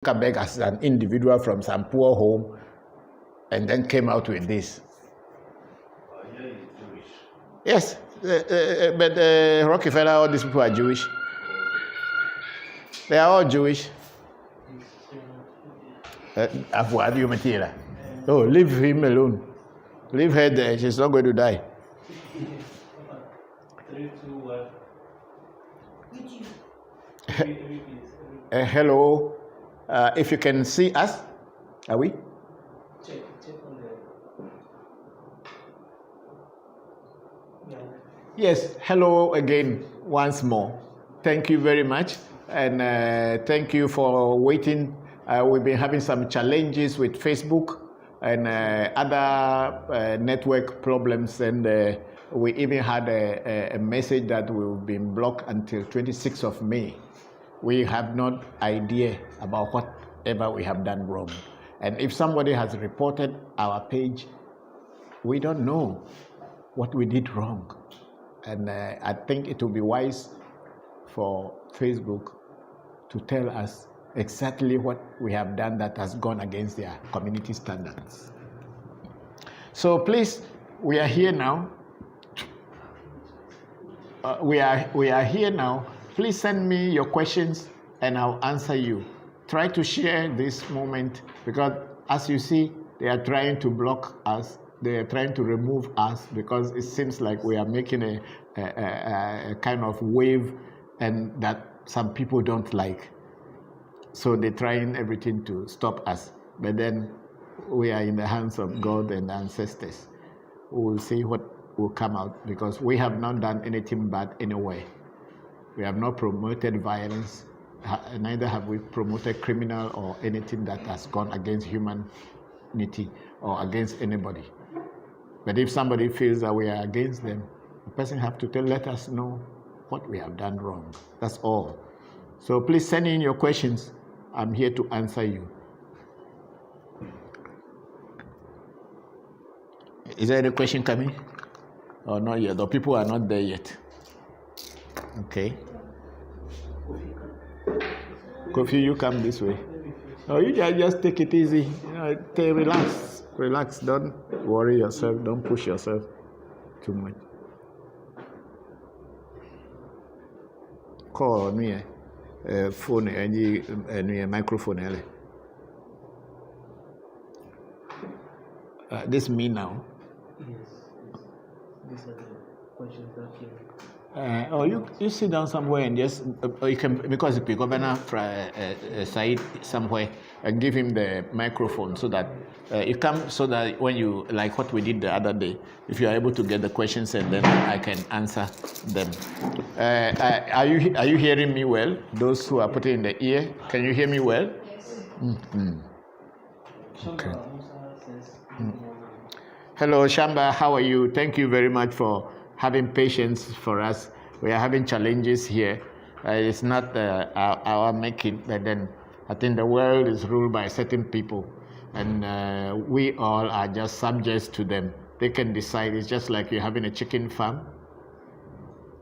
come back as an individual from some poor home and then came out with this. Yes, but Rockefeller, all these people are Jewish. They are all Jewish. Oh, leave him alone. Leave her there. She's not going to die. 3, 2, 1. Hello. If you can see us, are we? Check on the. Yeah. Yes. Hello again, once more. Thank you very much, and thank you for waiting. We've been having some challenges with Facebook and other network problems, and we even had a message that we've been blocked until 26th of May. We have no idea about whatever we have done wrong. And if somebody has reported our page, we don't know what we did wrong. And I think it will be wise for Facebook to tell us exactly what we have done that has gone against their community standards. So please, we are here now. We are here now. Please send me your questions and I'll answer you. Try to share this moment, because as you see, they are trying to block us. They are trying to remove us because it seems like we are making a kind of wave and that some people don't like. So they're trying everything to stop us. But then we are in the hands of God and ancestors. We will see what will come out, because we have not done anything bad anyway. We have not promoted violence, neither have we promoted criminal or anything that has gone against humanity or against anybody. But if somebody feels that we are against them, the person have to let us know what we have done wrong. That's all. So please send in your questions. I'm here to answer you. Is there any question coming? Or not yet? The people are not there yet. Okay. Kofi, you come this way. Oh, you just take it easy. Relax. Don't worry yourself. Don't push yourself too much. Call me phone and microphone. This me now. Yes. These are the questions that came. Or you sit down somewhere and just you can, because the governor Said somewhere, and give him the microphone so that you come, so that when you, like what we did the other day, if you are able to get the questions and then I can answer them. Are you hearing me well? Those who are putting in the ear, can you hear me well? Yes. Mm-hmm. Okay. Hello, Shamba. How are you? Thank you very much for having patience for us. We are having challenges here. It's not our making, but then I think the world is ruled by certain people, and we all are just subjects to them. They can decide. It's just like you're having a chicken farm,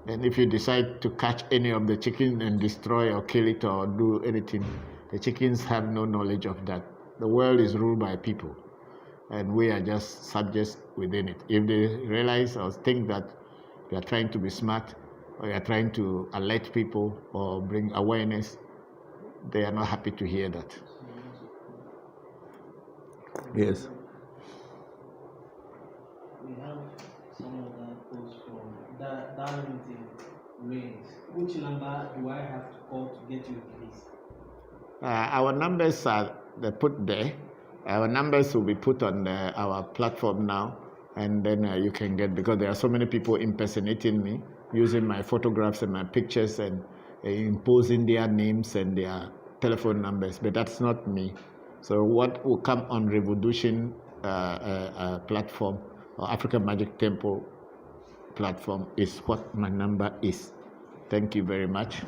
and if you decide to catch any of the chicken and destroy or kill it or do anything, the chickens have no knowledge of that. The world is ruled by people, and we are just subjects within it. If they realize or think that you are trying to be smart, or you are trying to alert people or bring awareness, they are not happy to hear that. Yes. We have some of that post from Darlington Rains. Which number do I have to call to get you please? Our numbers are put there. Our numbers will be put on our platform now, and then you can get, because there are so many people impersonating me, using my photographs and my pictures and imposing their names and their telephone numbers, but that's not me. So what will come on Revolution platform or African Magic Temple platform is what my number is. Thank you very much.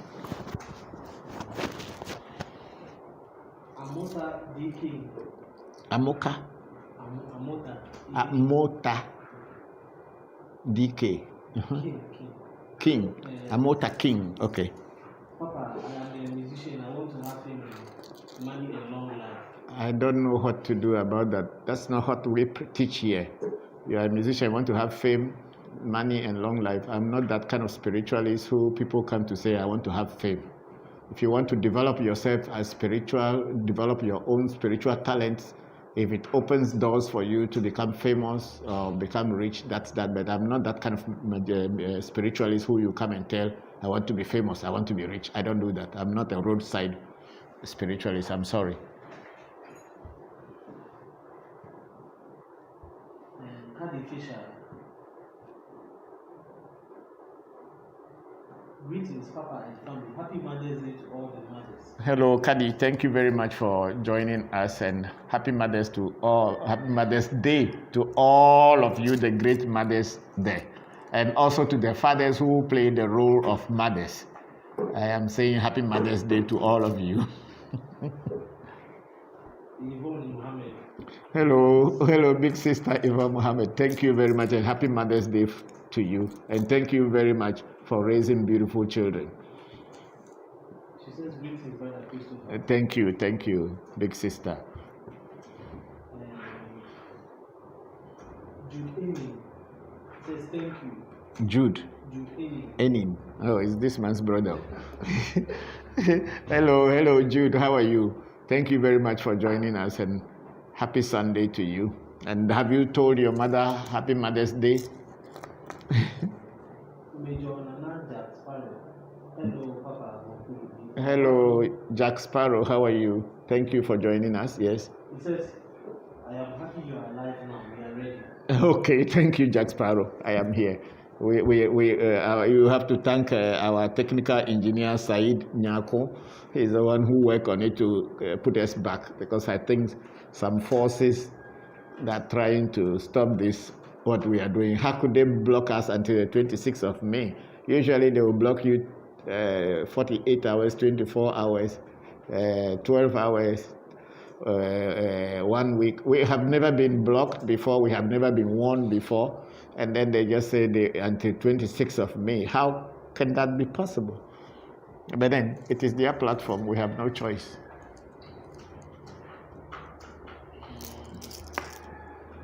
Amota D. King. Amoka? Amota. Amota DK. King. King. Amota King. Okay. Papa, I am a musician. I want to have fame, money, and long life. I don't know what to do about that. That's not what we teach here. You are a musician, want to have fame, money, and long life. I'm not that kind of spiritualist who people come to say, I want to have fame. If you want to develop yourself as spiritual, develop your own spiritual talents, if it opens doors for you to become famous or become rich, that's that. But I'm not that kind of spiritualist who you come and tell, I want to be famous, I want to be rich. I don't do that. I'm not a roadside spiritualist. I'm sorry. Kadi Fisher. Greetings, Papa and family. Happy Mother's Day to all the mothers. Hello, Kadi. Thank you very much for joining us, and happy Mother's to all. Happy Mother's Day to all of you, the great mothers there, and also to the fathers who play the role of mothers. I am saying happy Mother's Day to all of you. Yvonne Mohammed. Hello, big sister Eva Mohammed. Thank you very much, and happy Mother's Day to you, and thank you very much for raising beautiful children. She says greetings, Brother Christopher. Thank you, big sister. Jude Enin says thank you. Jude Enin. Oh, is this man's brother? Hello, Jude. How are you? Thank you very much for joining us, and happy Sunday to you. And have you told your mother happy Mother's Day? Major Nana Jack Sparrow. Hello, Papa. Hello, Jack Sparrow. How are you? Thank you for joining us. Yes. He says, I am happy you are alive now. We are ready. Okay, thank you, Jack Sparrow. I am here. You have to thank our technical engineer, Said Nyako. He's the one who worked on it to put us back, because I think some forces that are trying to stop this, what we are doing. How could they block us until the 26th of May? Usually they will block you 48 hours, 24 hours, 12 hours, 1 week. We have never been blocked before. We have never been warned before. And then they just say until 26th of May. How can that be possible? But then it is their platform. We have no choice.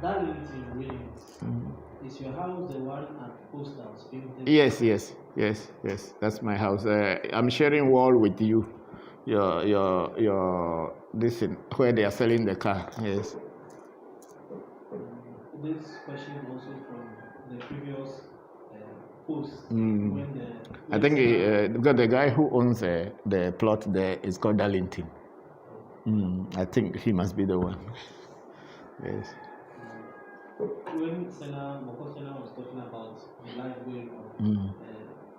That is in Williams. Is your house the one at Postal Springfield? Yes. That's my house. I'm sharing wall with you. Your this in, where they are selling the car. Yes. This question also from the previous post. I think because the guy who owns the plot there is called Darlington. I think he must be the one. Yes. When Bokor Sena was talking about the life going on,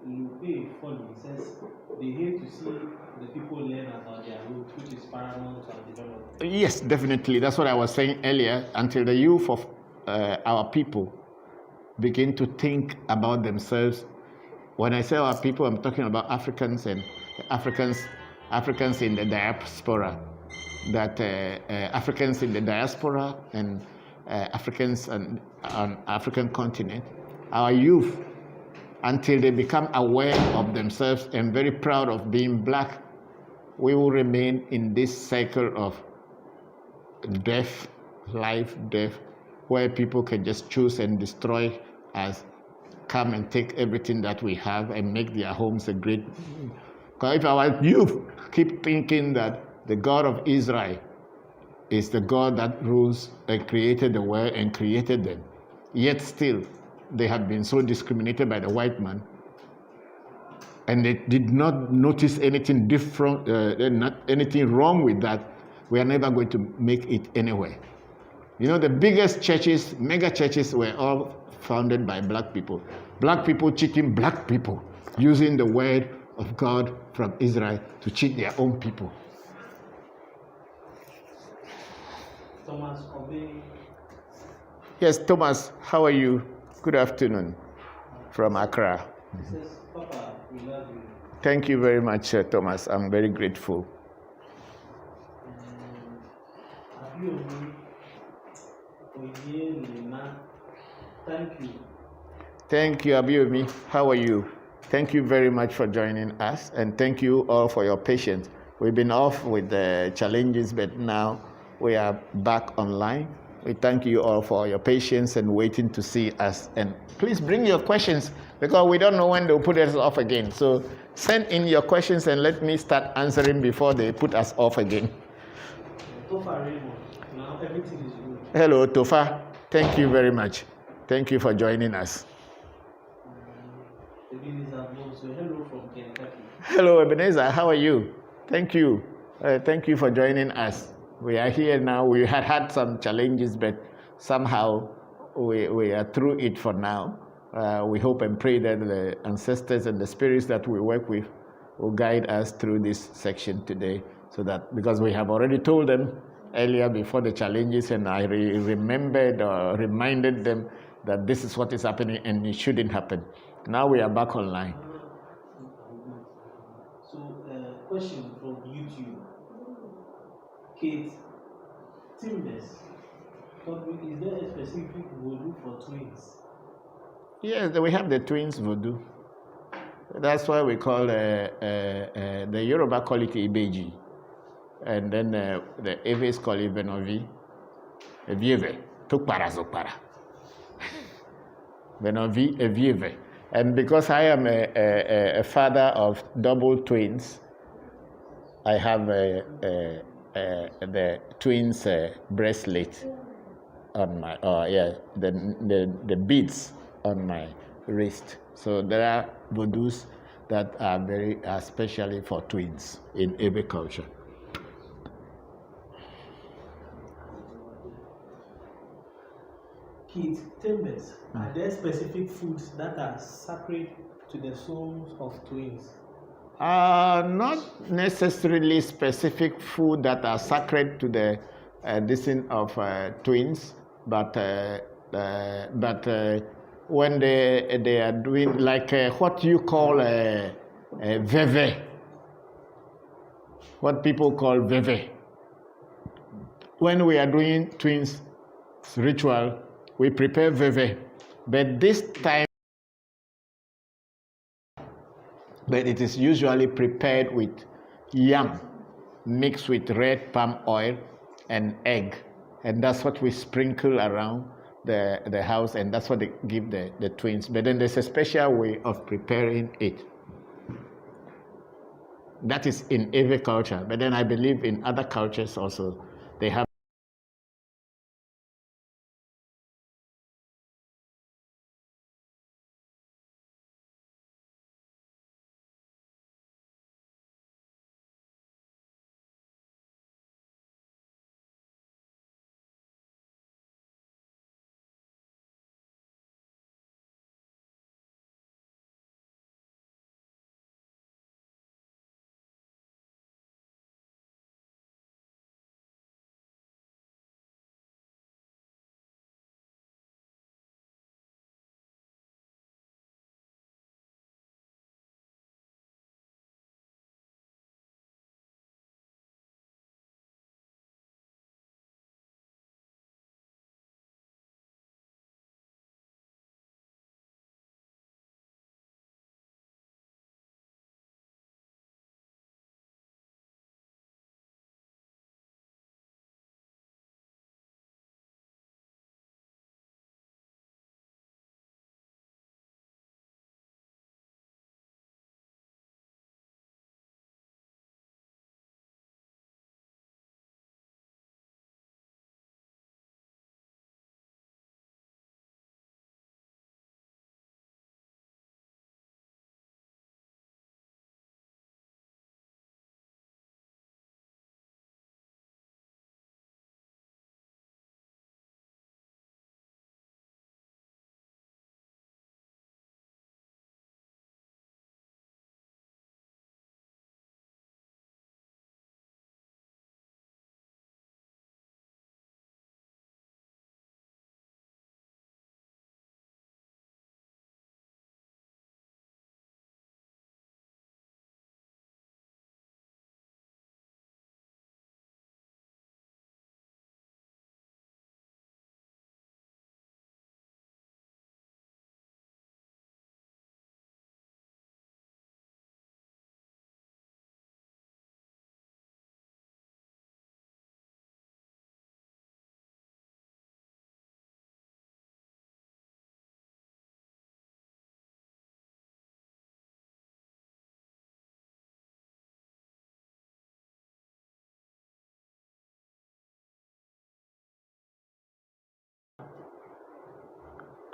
Lupe Foley says they hate to see the people learn about their roots, which is paramount to development. Yes, definitely. That's what I was saying earlier. Until the youth of our people begin to think about themselves. When I say our people, I'm talking about Africans and Africans in the diaspora. That Africans in the diaspora and Africans on African continent, our youth, until they become aware of themselves and very proud of being black, we will remain in this cycle of death, where people can just choose and destroy us, come and take everything that we have and make their homes a great. Because if our youth keep thinking that the God of Israel is the God that rules and created the world and created them, yet still they have been so discriminated by the white man, and they did not notice anything different, not anything wrong with that, we are never going to make it anywhere. You know, the biggest churches, mega churches, were all founded by black people. Black people cheating black people, using the word of God from Israel to cheat their own people. Thomas Obey. Yes, Thomas, how are you? Good afternoon from Accra. He says, Papa, we love you. Thank you very much, Thomas. I'm very grateful. Thank you, Abiomi. How are you? Thank you very much for joining us, and thank you all for your patience. We've been off with the challenges, but now we are back online. We thank you all for your patience and waiting to see us. And please bring your questions, because we don't know when they'll put us off again. So send in your questions and let me start answering before they put us off again. Tofa Raymond, now everything is good. Hello, Tofa. Thank you very much. Thank you for joining us. Ebenezer Monso, hello from Kentucky. Hello, Ebenezer. How are you? Thank you. Thank you for joining us. We are here now. We had some challenges, but somehow we are through it for now. We hope and pray that the ancestors and the spirits that we work with will guide us through this section today, so that, because we have already told them earlier before the challenges, and I remembered or reminded them that this is what is happening and it shouldn't happen. Now we are back online. So, question from YouTube. Kate Timbers, is there a specific vodu for twins? Yes, we have the twins voodoo. That's why we call the Yoruba call it Ibeji, and then the Eves call it Benovi, Evieve, Tukpara Zokpara. Benovi, Evieve. And because I am a father of double twins, I have the twins bracelet on my, the beads on my wrist. So there are voodoos that are very especially for twins in every culture. Keith Timbers, are there specific foods that are sacred to the souls of twins? Not necessarily specific food that are sacred to the descent of twins, but when they are doing like what you call veve, what people call veve. When we are doing twins ritual, we prepare veve, but this time, but it is usually prepared with yam mixed with red palm oil and egg, and that's what we sprinkle around the house, and that's what they give the twins. But then there's a special way of preparing it. That is in every culture, but then I believe in other cultures also they have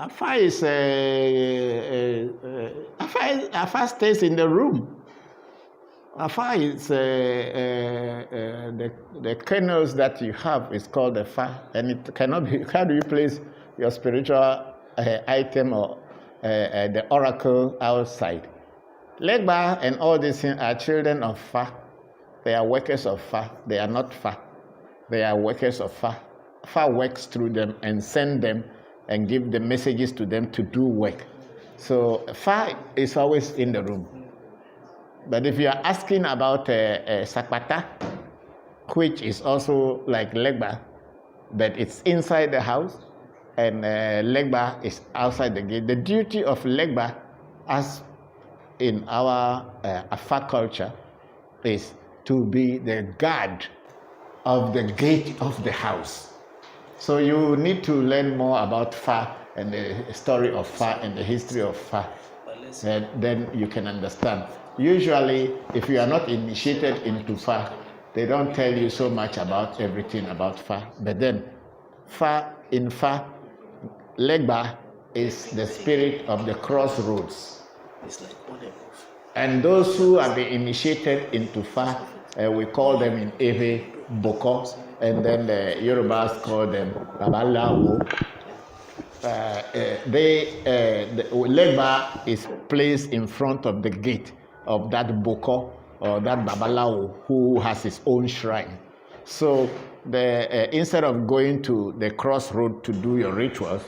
Afa is Afa stays in the room. Afa is the kernels that you have is called the Fa, and it cannot be. How do you place your spiritual item or the oracle outside? Legba and all these things are children of Fa. They are workers of Fa. They are not Fa. They are workers of Fa. Fa works through them and send them and give the messages to them to do work. So Fa is always in the room. But if you are asking about Sakpata, which is also like Legba, but it's inside the house, and Legba is outside the gate. The duty of Legba, as in our Afa culture, is to be the guard of the gate of the house. So you need to learn more about Fa and the story of Fa and the history of Fa. Then you can understand. Usually, if you are not initiated into Fa, they don't tell you so much about everything about Fa. But then, in Fa, Legba is the spirit of the crossroads. And those who have been initiated into Fa, we call them in Ewe Bokor, and then the Yorubas call them Babalawo. Legba is placed in front of the gate of that Bokor or that Babalawo who has his own shrine. So instead of going to the crossroad to do your rituals,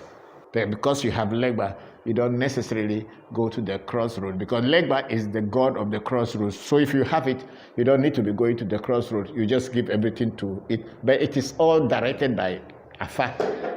because you have Legba, you don't necessarily go to the crossroad, because Legba is the god of the crossroads. So if you have it, you don't need to be going to the crossroad. You just give everything to it. But it is all directed by Afa.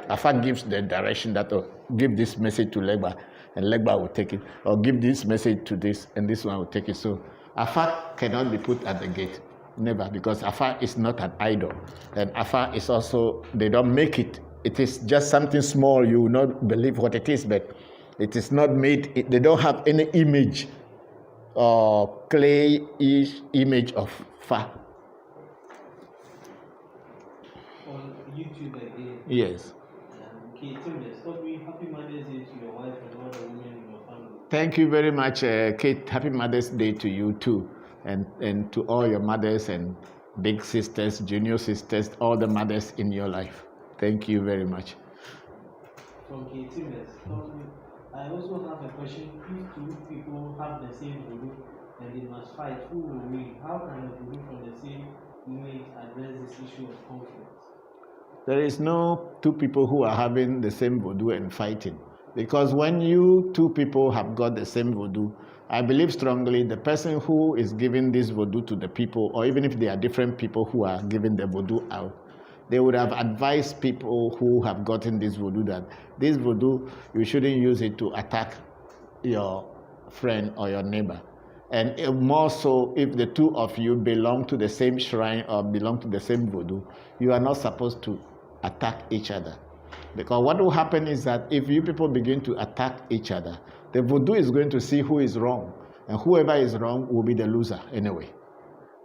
Afa gives the direction that, give this message to Legba, and Legba will take it. Or give this message to this, and this one will take it. So Afa cannot be put at the gate. Never, because Afa is not an idol. And Afa is also, they don't make it. It is just something small. You will not believe what it is, but it is not made, they don't have any image or clay-ish image of Fa. On YouTube again. Yes. Okay, stop me. Happy Mother's Day to your wife and all the women in your family. Thank you very much, Kate. Happy Mother's Day to you too, and to all your mothers and big sisters, junior sisters, all the mothers in your life. Thank you very much. From K-Timbers, I also have a question. If two people have the same voodoo and they must fight, who will win? How can a voodoo from the same image address this issue of conflict? There is no two people who are having the same voodoo and fighting. Because when you two people have got the same voodoo, I believe strongly the person who is giving this voodoo to the people, or even if they are different people who are giving the voodoo out, they would have advised people who have gotten this voodoo that this voodoo, you shouldn't use it to attack your friend or your neighbor. And more so, if the two of you belong to the same shrine or belong to the same voodoo, you are not supposed to attack each other. Because what will happen is that if you people begin to attack each other, the voodoo is going to see who is wrong. And whoever is wrong will be the loser anyway.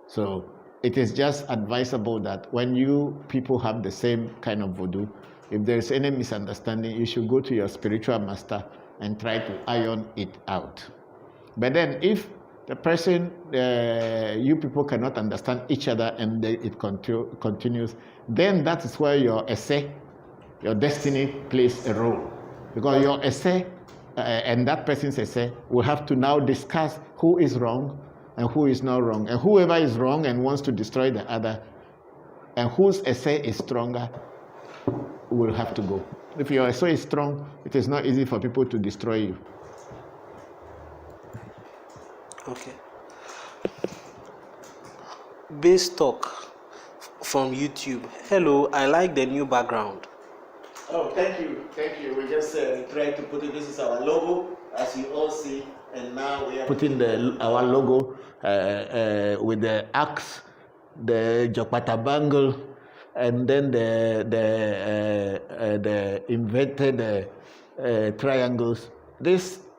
So it is just advisable that when you people have the same kind of voodoo, if there is any misunderstanding, you should go to your spiritual master and try to iron it out. But then if the person, you people cannot understand each other and it continues, then that is where your essay, your destiny plays a role. Because your essay and that person's essay will have to now discuss who is wrong and who is not wrong. And whoever is wrong and wants to destroy the other, and whose essay is stronger, will have to go. If your essay is strong, it is not easy for people to destroy you. Okay. Base talk from YouTube. Hello, I like the new background. Oh, thank you. Thank you. We just tried to put it. This is our logo, as you all see. And now we are putting our logo with the axe, the Jokpata bangle, and then the inverted triangles.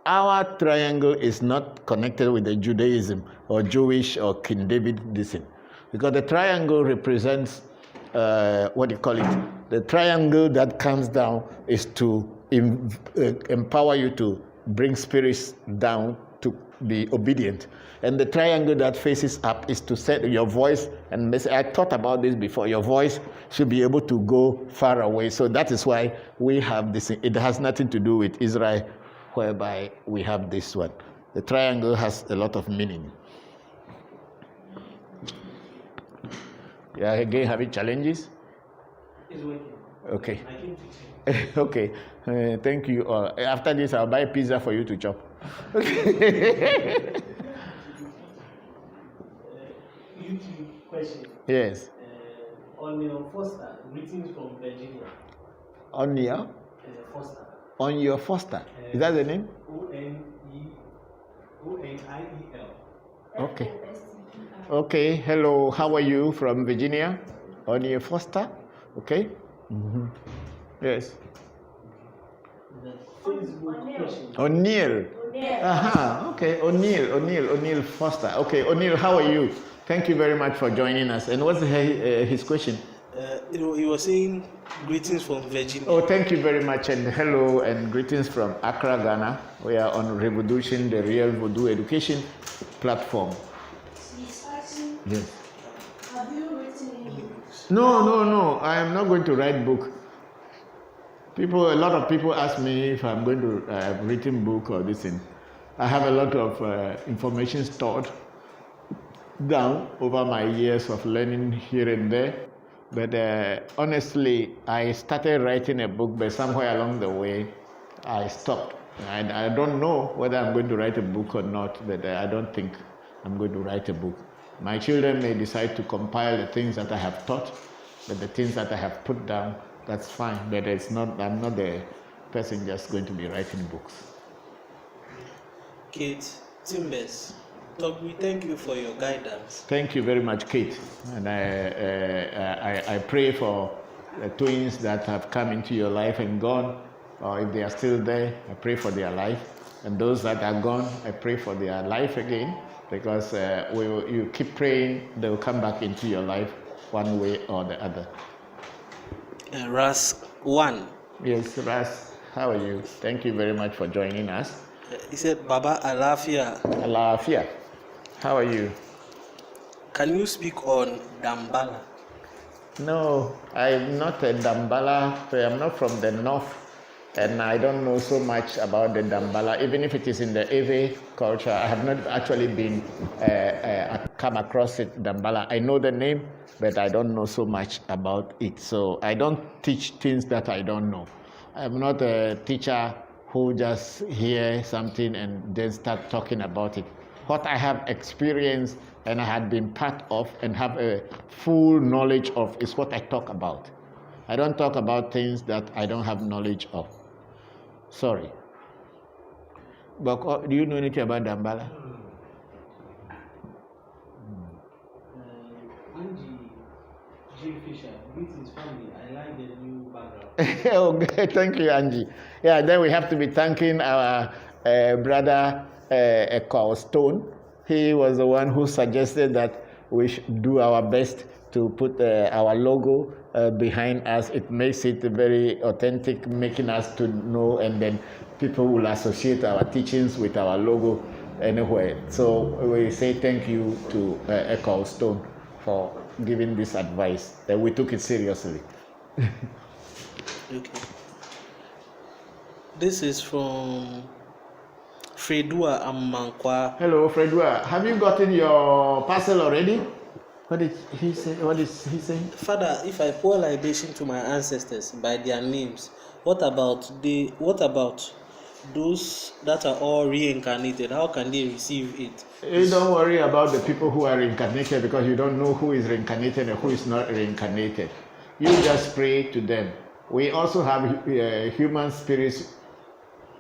Our triangle is not connected with the Judaism or Jewish or King Davidism, because the triangle represents what do you call it? The triangle that comes down is to empower you to bring spirits down to be obedient. And the triangle that faces up is to set your voice and message. I thought about this before. Your voice should be able to go far away. So that is why we have this. It has nothing to do with Israel, whereby we have this one. The triangle has a lot of meaning. Yeah, again, having challenges? It's working. Okay. I came to check. Okay. Thank you all. After this, I'll buy pizza for you to chop. Okay. YouTube question. Yes. On your Foster, greetings from Virginia. On your? Foster. On your Foster. Is that the name? Oniel. Okay. Okay. Hello. How are you from Virginia? On your Foster. Okay. Mm-hmm. Yes. The Facebook question. O'Neill. Aha. Okay. O'Neill Foster. Okay. O'Neill, how are you? Thank you very much for joining us. And what's his question? He was saying greetings from Virginia. Oh, thank you very much, and hello, and greetings from Accra, Ghana. We are on Revolution, the Real Voodoo Education platform. Yes. Have you written any books? No. I am not going to write book. A lot of people ask me if I'm going to have written book or this thing. I have a lot of information stored down over my years of learning here and there. But honestly, I started writing a book, but somewhere along the way, I stopped. I don't know whether I'm going to write a book or not, but I don't think I'm going to write a book. My children may decide to compile the things that I have taught, but the things that I have put down, that's fine. But I'm not the person just going to be writing books. Kate Timbers, we thank you for your guidance. Thank you very much, Kate. And I pray for the twins that have come into your life and gone, or if they are still there, I pray for their life. And those that are gone, I pray for their life again, because you keep praying, they will come back into your life one way or the other. Ras 1. Yes, Ras, how are you? Thank you very much for joining us. He said, Baba Alafia. Alafia, how are you? Can you speak on Dambala? No, I'm not a Dambala. I'm not from the north, and I don't know so much about the Dambala. Even if it is in the Ewe culture, I have not actually been come across it, Dambala. I know the name, but I don't know so much about it. So I don't teach things that I don't know. I'm not a teacher who just hear something and then start talking about it. What I have experienced and I had been part of and have a full knowledge of is what I talk about. I don't talk about things that I don't have knowledge of. Sorry. Bokor, do you know anything about Dambala? Angie G. Fisher, greetings family. I like the new background. Okay, thank you, Angie. Yeah, then we have to be thanking our brother Eko Stone. He was the one who suggested that we should do our best to put our logo behind us. It makes it very authentic, making us to know, and then people will associate our teachings with our logo anywhere. So we say thank you to Eko Stone for giving this advice. We took it seriously. Okay. This is from Fredua Amankwa. Hello, Fredua. Have you gotten your parcel already? What did he say? What is he saying? Father, if I pour libation to my ancestors by their names, what about those that are all reincarnated? How can they receive it? You don't worry about the people who are reincarnated, because you don't know who is reincarnated and who is not reincarnated. You just pray to them. We also have human spirits,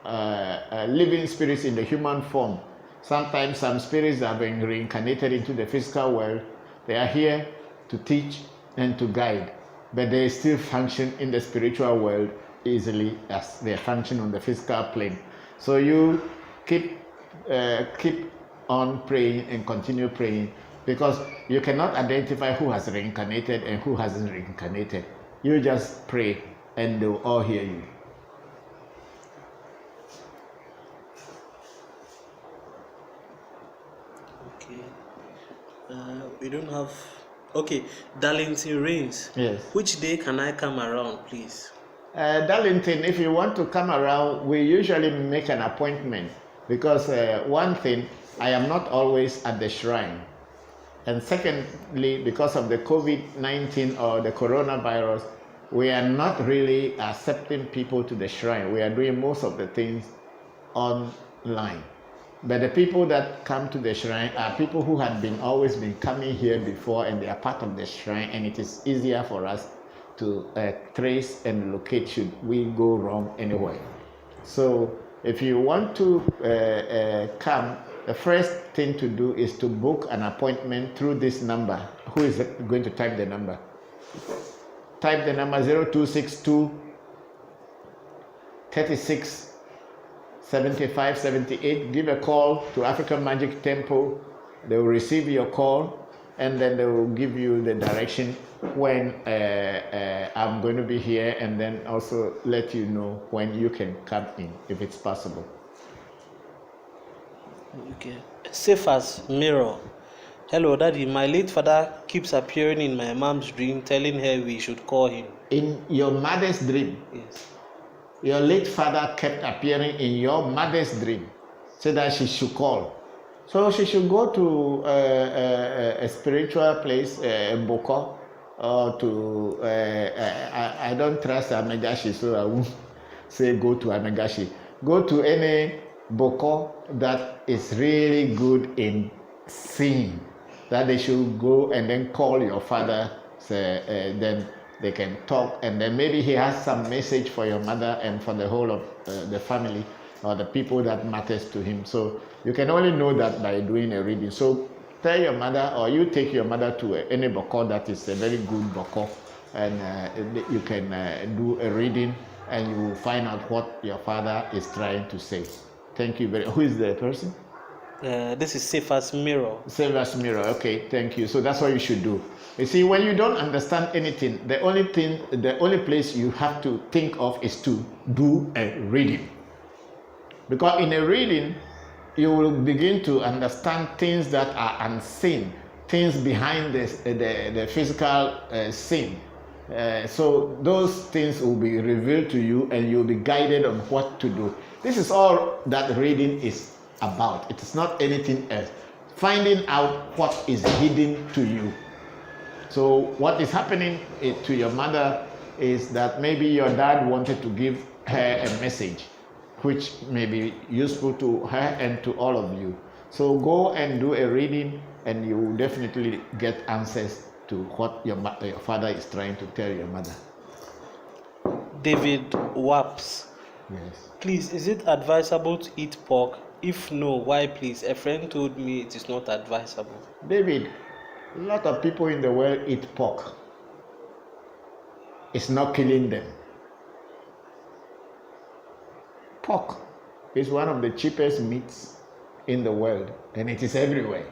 living spirits in the human form. Sometimes some spirits are being reincarnated into the physical world. They are here to teach and to guide, but they still function in the spiritual world easily as they function on the physical plane. So you keep on praying and continue praying, because you cannot identify who has reincarnated and who hasn't reincarnated. You just pray and they will all hear you. We don't have. Okay, Darlington Rains. Yes. Which day can I come around, please? Darlington, if you want to come around, we usually make an appointment because one thing, I am not always at the shrine. And secondly, because of the COVID-19 or the coronavirus, we are not really accepting people to the shrine. We are doing most of the things online. But the people that come to the shrine are people who had always been coming here before, and they are part of the shrine, and it is easier for us to trace and locate should we go wrong anywhere. So if you want to come, the first thing to do is to book an appointment through this number. Who is going to type the number? Type the number 0262 36 75 78. Give a call to African Magic Temple. They will receive your call, and then they will give you the direction when I'm going to be here, and then also let you know when you can come in, if it's possible. Okay. Safe as mirror. Hello, Daddy. My late father keeps appearing in my mom's dream, telling her we should call him. In your mother's dream? Yes. Your late father kept appearing in your mother's dream, so that she should call. So she should go to a spiritual place, Bokor, or to, I don't trust Amegashi, so I won't say go to Amegashi. Go to any Bokor that is really good in seeing, that they should go and then call your father, then they can talk, and then maybe he has some message for your mother and for the whole of the family or the people that matters to him. So you can only know that by doing a reading. So tell your mother, or you take your mother to any Bokor that is a very good Bokor, and you can do a reading, and you will find out what your father is trying to say. Thank you very much. Who is the person? This is Safe as mirror. Safe as mirror. Okay, thank you. So that's what you should do. You see, when you don't understand anything, the only place you have to think of is to do a reading. Because in a reading, you will begin to understand things that are unseen, things behind the physical scene. So those things will be revealed to you, and you'll be guided on what to do. This is all that reading is about. It is not anything else. Finding out what is hidden to you. So what is happening to your mother is that maybe your dad wanted to give her a message which may be useful to her and to all of you. So go and do a reading, and you will definitely get answers to what your father is trying to tell your mother. David Waps. Yes. Please, is it advisable to eat pork? If no, why please? A friend told me it is not advisable. David, a lot of people in the world eat pork. It's not killing them. Pork is one of the cheapest meats in the world, and it is everywhere.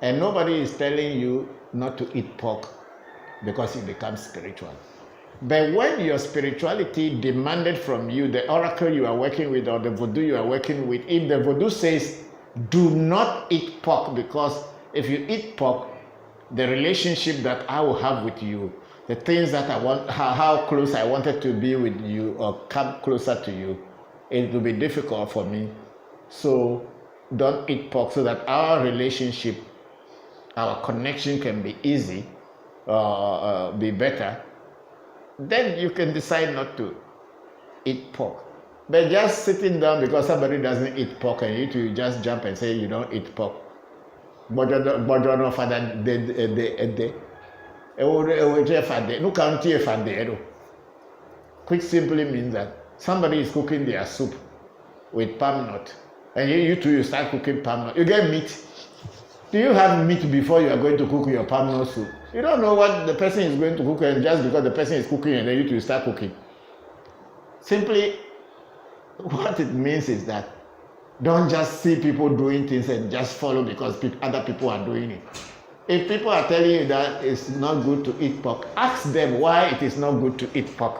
And nobody is telling you not to eat pork because you become spiritual. But when your spirituality demanded from you, the oracle you are working with or the vodu you are working with, if the vodu says, do not eat pork, because if you eat pork, the relationship that I will have with you, the things that I want, how close I wanted to be with you or come closer to you, it will be difficult for me. So don't eat pork, so that our relationship, our connection can be easy, be better. Then you can decide not to eat pork. But just sitting down because somebody doesn't eat pork and you just jump and say you don't eat pork. But no father which simply means that somebody is cooking their soup with palm nut, and you too, you start cooking palm nut. You get meat. Do you have meat before you are going to cook your palm nut soup? You don't know what the person is going to cook, and just because the person is cooking, and then you too start cooking. Simply, what it means is that don't just see people doing things and just follow because other people are doing it. If people are telling you that it's not good to eat pork, ask them why it is not good to eat pork.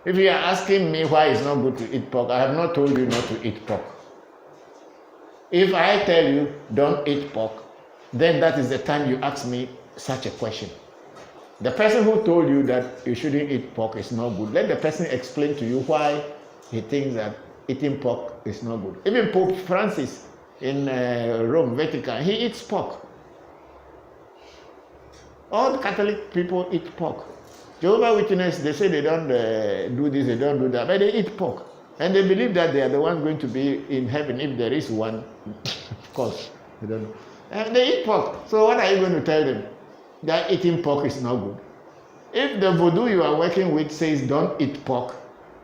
If you are asking me why it's not good to eat pork, I have not told you not to eat pork. If I tell you don't eat pork, then that is the time you ask me such a question. The person who told you that you shouldn't eat pork is not good, let the person explain to you why he thinks that eating pork is not good. Even Pope Francis in Rome, Vatican, he eats pork. All the Catholic people eat pork. Jehovah's Witnesses, they say they don't do this, they don't do that, but they eat pork. And they believe that they are the ones going to be in heaven if there is one. Of course, they don't know. And they eat pork. So what are you going to tell them? That eating pork is not good. If the voodoo you are working with says don't eat pork,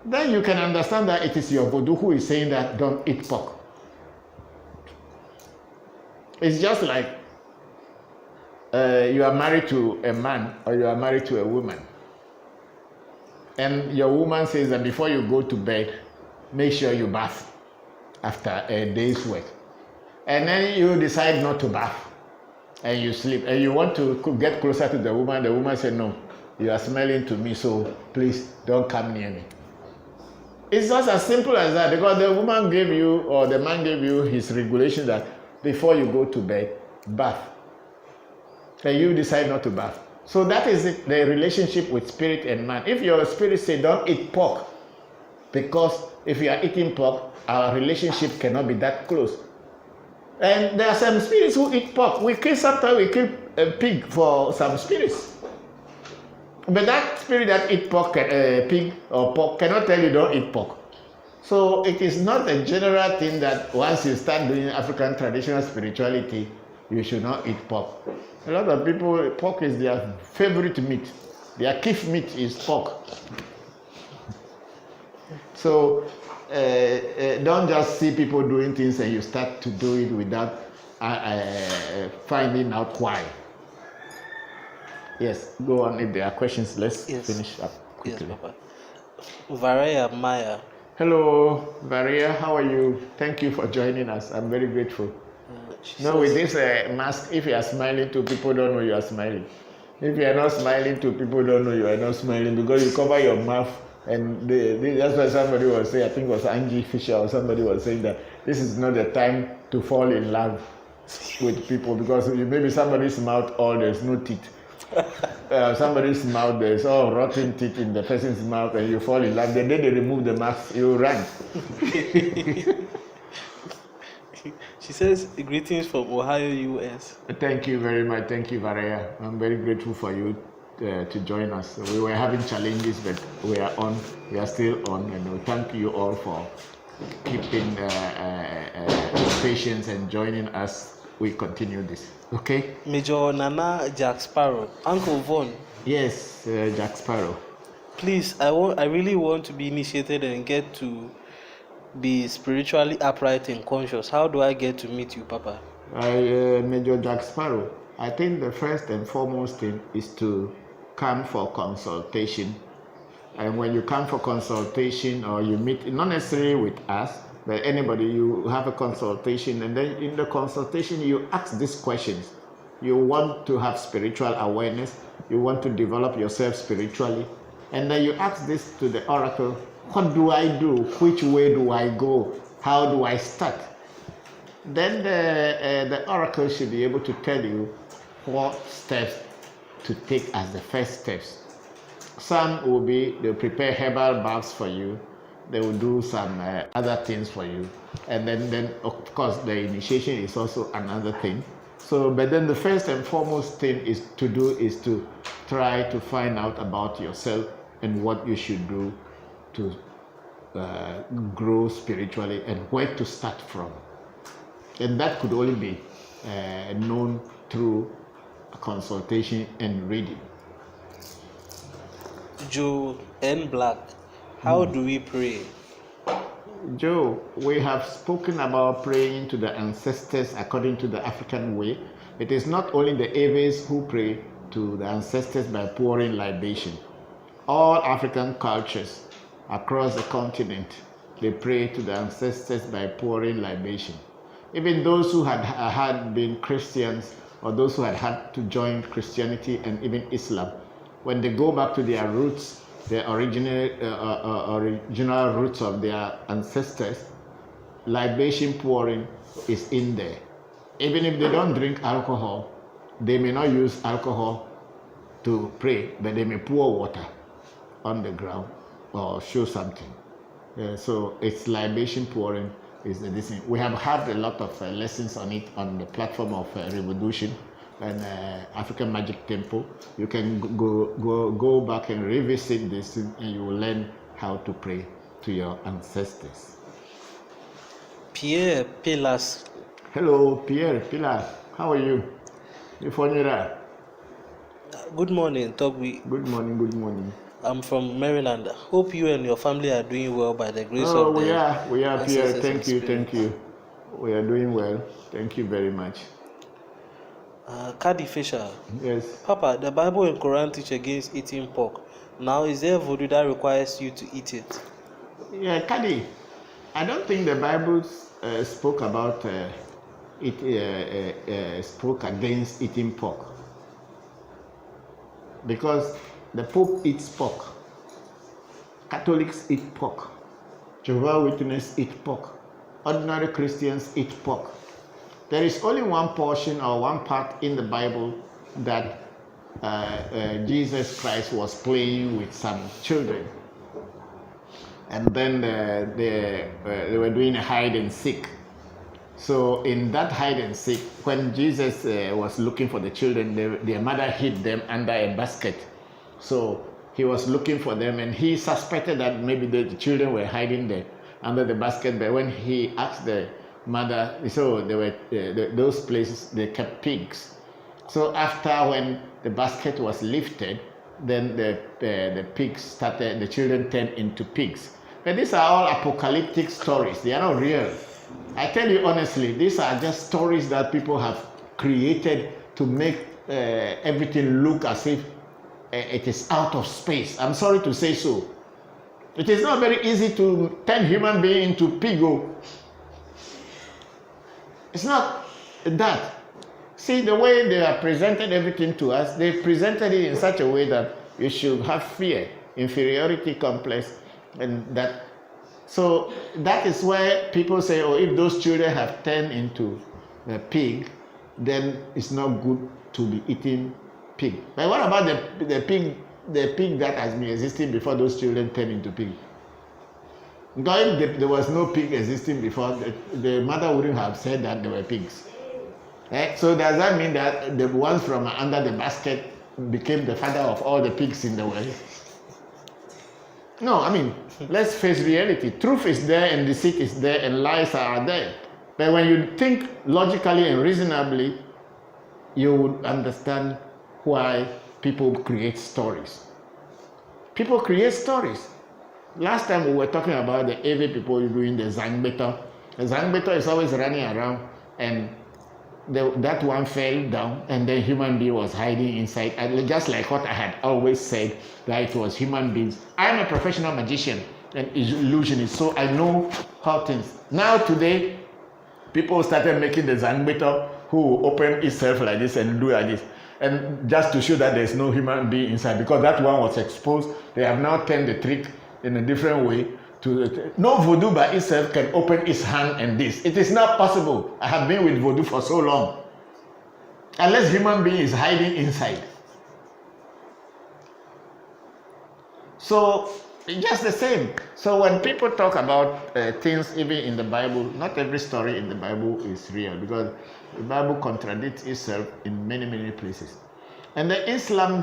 then you can understand that it is your voodoo who is saying that don't eat pork. It's just like you are married to a man or you are married to a woman. And your woman says that before you go to bed, make sure you bath after a day's work. And then you decide not to bath and you sleep and you want to get closer to the woman says, no, you are smelling to me, so please don't come near me. It's just as simple as that, because the woman gave you or the man gave you his regulation that before you go to bed, bath. And you decide not to bath. So that is it, the relationship with spirit and man. If your spirit say don't eat pork, because if you are eating pork, our relationship cannot be that close. And there are some spirits who eat pork. Sometimes we kill a pig for some spirits. But that spirit that eat pork, pig or pork, cannot tell you don't eat pork. So it is not a general thing that once you start doing African traditional spirituality, you should not eat pork. A lot of people, pork is their favorite meat. Their kif meat is pork. So don't just see people doing things and you start to do it without finding out why. Yes, go on. If there are questions, let's finish up quickly. Yes, Papa. Varaya Maya. Hello, Varia. How are you? Thank you for joining us. I'm very grateful. With this mask, if you are smiling to people, don't know you are smiling. If you are not smiling to people, don't know you are not smiling because you cover your mouth. And that's why somebody was saying, I think it was Angie Fisher or somebody was saying that this is not the time to fall in love with people because maybe somebody's mouth, there's no teeth. Somebody's mouth, there's all rotten teeth in the person's mouth and you fall in love. The day they remove the mask, you run. She says, greetings from Ohio, US. Thank you very much. Thank you, Varaya. I'm very grateful for you to join us. We were having challenges, but we are on. We are still on. And we thank you all for keeping patience and joining us. We continue this. Okay? Major Nana Jack Sparrow. Uncle Von. Yes, Jack Sparrow. Please, I really want to be initiated and get to be spiritually upright and conscious. How do I get to meet you, Papa? Major Jack Sparrow, I think the first and foremost thing is to come for consultation. And when you come for consultation or you meet, not necessarily with us, but anybody, you have a consultation, and then in the consultation you ask these questions. You want to have spiritual awareness, you want to develop yourself spiritually, and then you ask this to the oracle, what do I do? Which way do I go? How do I start? Then the oracle should be able to tell you what steps to take as the first steps. Some will be, they'll prepare herbal baths for you. They will do some other things for you. And then of course, the initiation is also another thing. So, but then the first and foremost thing is to try to find out about yourself and what you should do to grow spiritually and where to start from. And that could only be known through a consultation and reading. Joe N. Black, how do we pray? Joe, we have spoken about praying to the ancestors according to the African way. It is not only the Eves who pray to the ancestors by pouring libation. All African cultures across the continent, they pray to the ancestors by pouring libation. Even those who had been Christians or those who had to join Christianity and even Islam, when they go back to their roots, the original roots of their ancestors, libation pouring is in there. even if they don't drink alcohol, they may not use alcohol to pray, but they may pour water on the ground or show something. So it's libation pouring is the thing. We have had a lot of lessons on it on the platform of Revolution and African Magic Temple. You can go back and revisit this, and you will learn how to pray to your ancestors. Pierre Pilas. Hello, Pierre Pilar. How are you? Good morning, Togwi. Good morning. Good morning. I'm from Maryland. Hope you and your family are doing well by the grace Oh, of we the are, Pierre. ancestors and Thank you. We are doing well. Thank you very much. Kadi Fisher. Yes. Papa, the Bible and Quran teach against eating pork. Now, is there voodoo that requires you to eat it? Yeah, Kadi, I don't think the Bible spoke about spoke against eating pork, because the Pope eats pork, Catholics eat pork, Jehovah's Witnesses eat pork, ordinary Christians eat pork. There is only one portion or one part in the Bible that Jesus Christ was playing with some children, and then they were doing a hide and seek. So in that hide and seek, when Jesus was looking for the children, their mother hid them under a basket. So he was looking for them, and he suspected that maybe the children were hiding there under the basket. But when he asked the mother, so they were those places they kept pigs. So after when the basket was lifted, then the pigs started. The children turned into pigs. But these are all apocalyptic stories. They are not real. I tell you honestly, these are just stories that people have created to make everything look as if it is out of space. I'm sorry to say so. It is not very easy to turn human being into pig. It's not that. See, the way they have presented everything to us, they presented it in such a way that you should have fear, inferiority complex, and that. So that is where people say, oh, if those children have turned into a pig, then it's not good to be eating pig. But what about the pig that has been existing before those children turned into pig? Because if there was no pig existing before, the mother wouldn't have said that there were pigs. So does that mean that the ones from under the basket became the father of all the pigs in the world? No, I mean, let's face reality. Truth is there and deceit is there and lies are there. But when you think logically and reasonably, you would understand why people create stories. People create stories. Last time we were talking about the AV people doing the Zangbeto. The Zangbeto is always running around, and that one fell down, and the human being was hiding inside. And just like what I had always said, that it was human beings. I'm a professional magician and illusionist, so I know how things. Now today, people started making the Zangbeto who open itself like this and do like this. And just to show that there's no human being inside, because that one was exposed, they have now turned the trick in a different way. No voodoo by itself can open its hand and this. It is not possible. I have been with voodoo for so long. Unless human being is hiding inside. So, just the same. So when people talk about things even in the Bible, not every story in the Bible is real, because the Bible contradicts itself in many, many places. And the Islam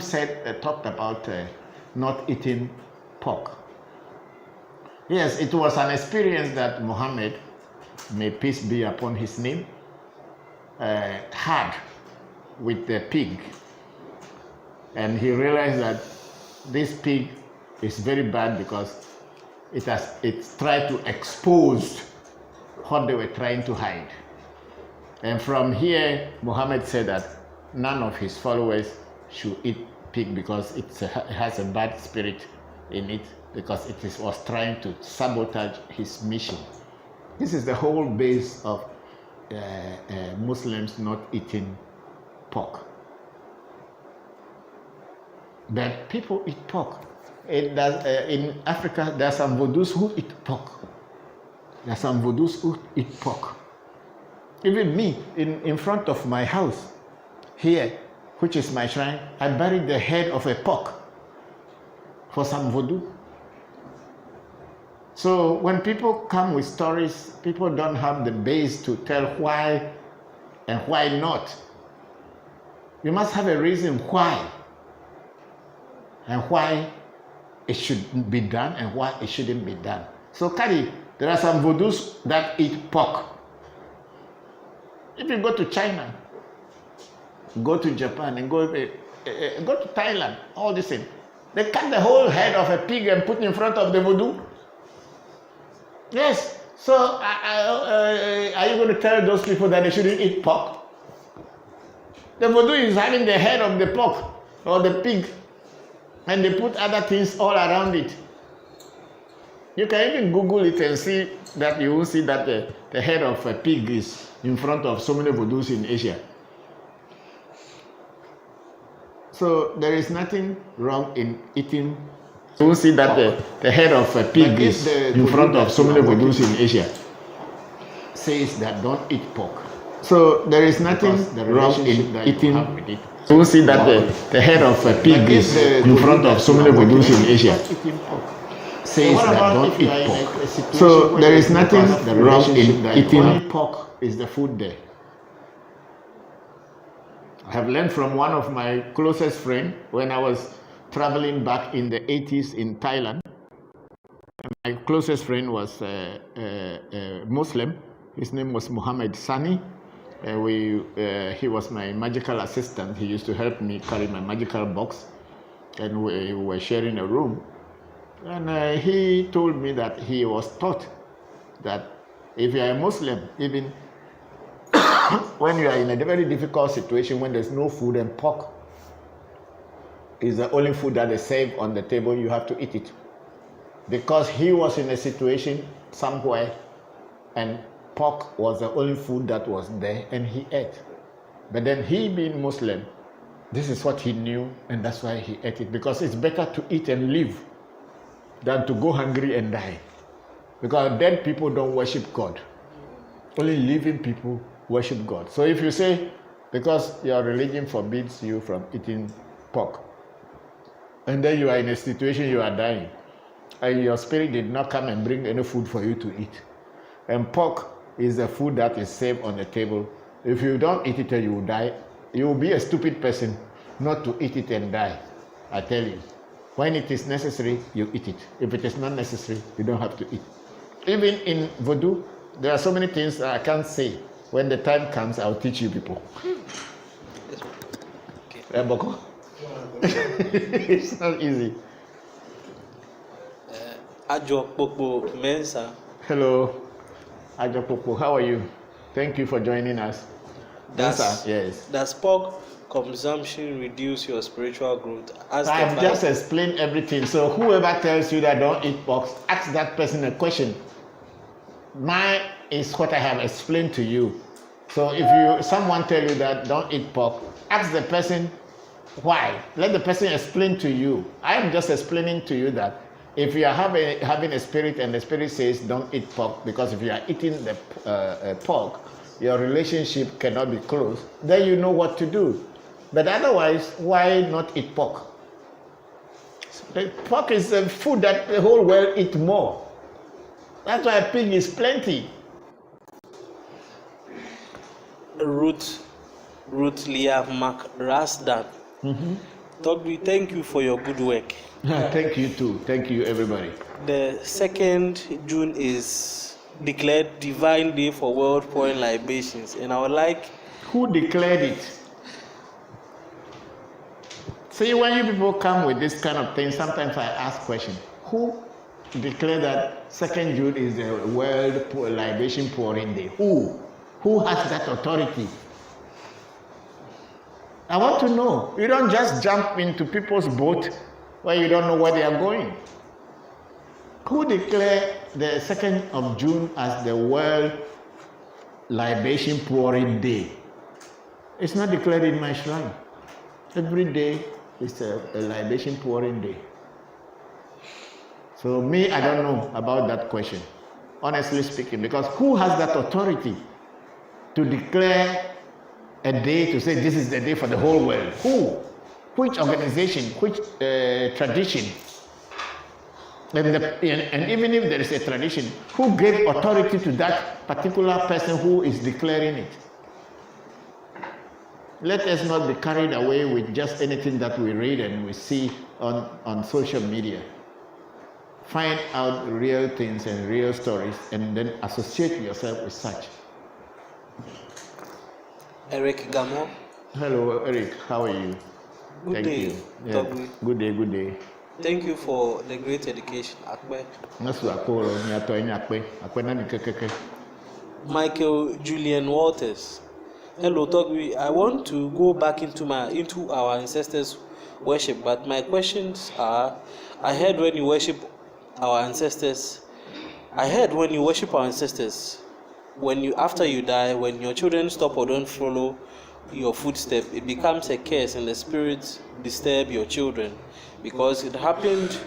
talked about not eating pork. Yes, it was an experience that Muhammad, may peace be upon his name, had with the pig. And he realized that this pig is very bad because it's tried to expose what they were trying to hide. And from here, Muhammad said that none of his followers should eat pig because it has a bad spirit in it, because it was trying to sabotage his mission. This is the whole base of Muslims not eating pork. But people eat pork. In Africa, there are some vodus who eat pork. There are some vodus who eat pork. Even me, in front of my house, here, which is my shrine, I buried the head of a pork for some voodoo. So when people come with stories, people don't have the base to tell why and why not. You must have a reason why, and why it should be done and why it shouldn't be done. So Kari, there are some voodoos that eat pork. If you go to China, go to Japan, and go to Thailand, all this thing, they cut the whole head of a pig and put in front of the voodoo. Yes. So are you going to tell those people that they shouldn't eat pork? The voodoo is having the head of the pork or the pig, and they put other things all around it. You can even Google it and see that you will see that the head of a pig is in front of so many voodoos in Asia. So there is nothing wrong in eating. You will see that the head of a pig is in front of so many voodoos in Asia. Says that don't eat pork. So there is nothing wrong in eating. You will see that the head of a pig is in front of so many voodoos in Asia. Says that don't eat pork. So there is nothing wrong in eating pork. Is the food there? I have learned from one of my closest friends when I was traveling back in the 80s in Thailand. My closest friend was a Muslim. His name was Muhammad Sani. He was my magical assistant. He used to help me carry my magical box, and we were sharing a room. And he told me that he was taught that if you are a Muslim, even when you are in a very difficult situation, when there's no food and pork is the only food that is served on the table, you have to eat it. Because he was in a situation somewhere and pork was the only food that was there and he ate. But then he being Muslim, this is what he knew and that's why he ate it. Because it's better to eat and live than to go hungry and die. Because dead people don't worship God. Only living people worship God. So if you say, because your religion forbids you from eating pork, and then you are in a situation you are dying, and your spirit did not come and bring any food for you to eat, and pork is the food that is served on the table, if you don't eat it and you will die, you will be a stupid person not to eat it and die. I tell you, when it is necessary, you eat it. If it is not necessary, you don't have to eat. Even in voodoo, there are so many things I can't say. When the time comes, I'll teach you people. Okay. Bokor? It's not easy. Ajokpopo Mensa. Hello, Ajokpopo. How are you? Thank you for joining us. Yes. Does pork consumption reduce your spiritual growth? I've just explained everything. So whoever tells you that don't eat pork, ask that person a question. Mine is what I have explained to you. So if someone tell you that don't eat pork, ask the person why. Let the person explain to you. I am just explaining to you that if you are having a spirit and the spirit says don't eat pork, because if you are eating the pork, your relationship cannot be close, then you know what to do. But otherwise, why not eat pork? The pork is a food that the whole world eat more. That's why pig is plenty. Ruth Leah McRasdan. Thank you for your good work. Thank you too. Thank you, everybody. The 2nd June is declared Divine Day for World Pouring Libations, and I would like. Who declared it? See, when you people come with this kind of thing, sometimes I ask questions. Who declared that 2nd June is the World Libation Pouring Day? Who? Who has that authority? I want to know. You don't just jump into people's boat where you don't know where they are going. Who declared the 2nd of June as the World Libation Pouring Day? It's not declared in my shrine. Every day is a libation pouring day. So me, I don't know about that question, honestly speaking, because who has that authority to declare a day to say this is the day for the whole world? Who? Which organization? Which tradition? And even if there is a tradition, who gave authority to that particular person who is declaring it? Let us not be carried away with just anything that we read and we see on social media. Find out real things and real stories and then associate yourself with such. Eric Gamo. Hello, Eric. How are you? Good Thank day. you. Yeah. Togwi. Good day, good day. Thank you for the great education, Akbe. Michael Julian Walters. Hello, Togwi. I want to go back into our ancestors' worship, but my questions are: I heard when you worship our ancestors, after you die, when your children stop or don't follow your footstep, it becomes a curse and the spirits disturb your children. Because it happened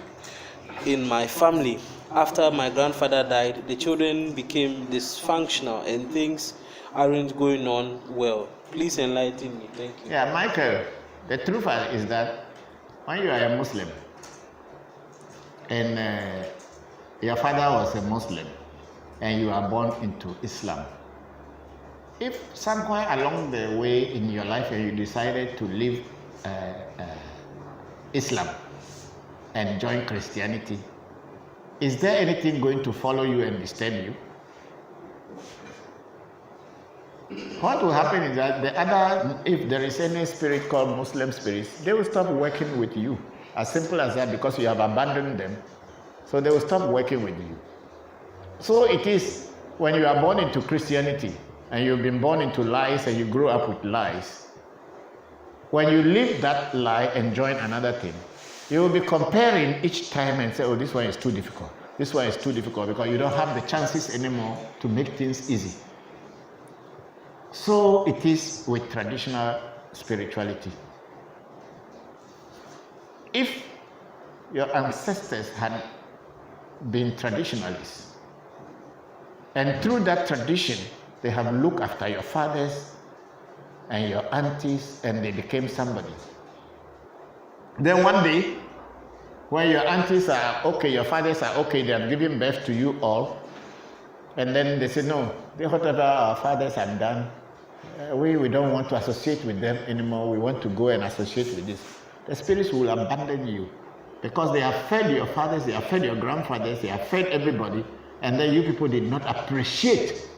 in my family. After my grandfather died, the children became dysfunctional and things aren't going on well. Please enlighten me. Thank you. Yeah, Michael, the truth is that when you are a Muslim and your father was a Muslim and you are born into Islam, if somewhere along the way in your life you decided to leave Islam and join Christianity, is there anything going to follow you and disturb you? What will happen is that if there is any spirit called Muslim spirits, they will stop working with you. As simple as that, because you have abandoned them. So they will stop working with you. So it is when you are born into Christianity and you've been born into lies and you grow up with lies, when you leave that lie and join another thing, you will be comparing each time and say, oh, this one is too difficult. This one is too difficult, because you don't have the chances anymore to make things easy. So it is with traditional spirituality. If your ancestors had been traditionalists, and through that tradition, they have looked after your fathers and your aunties, and they became somebody. Then one day, when your aunties are okay, your fathers are okay, they have given birth to you all, and then they say, no, whatever our fathers have done, we don't want to associate with them anymore. We want to go and associate with this. The spirits will abandon you, because they have fed your fathers, they have fed your grandfathers, they have fed everybody, and then you people did not appreciate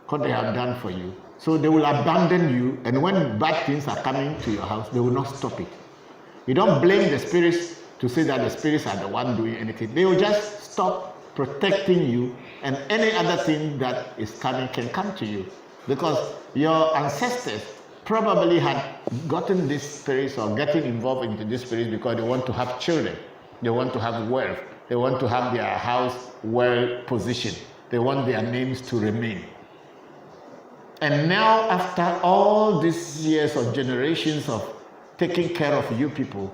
what they have done for you. So they will abandon you, and when bad things are coming to your house, they will not stop it. You don't blame the spirits to say that the spirits are the one doing anything. They will just stop protecting you, and any other thing that is coming can come to you. Because your ancestors probably had gotten these spirits or getting involved into these spirits because they want to have children, they want to have wealth, they want to have their house well positioned, they want their names to remain. And now, after all these years or generations of taking care of you people,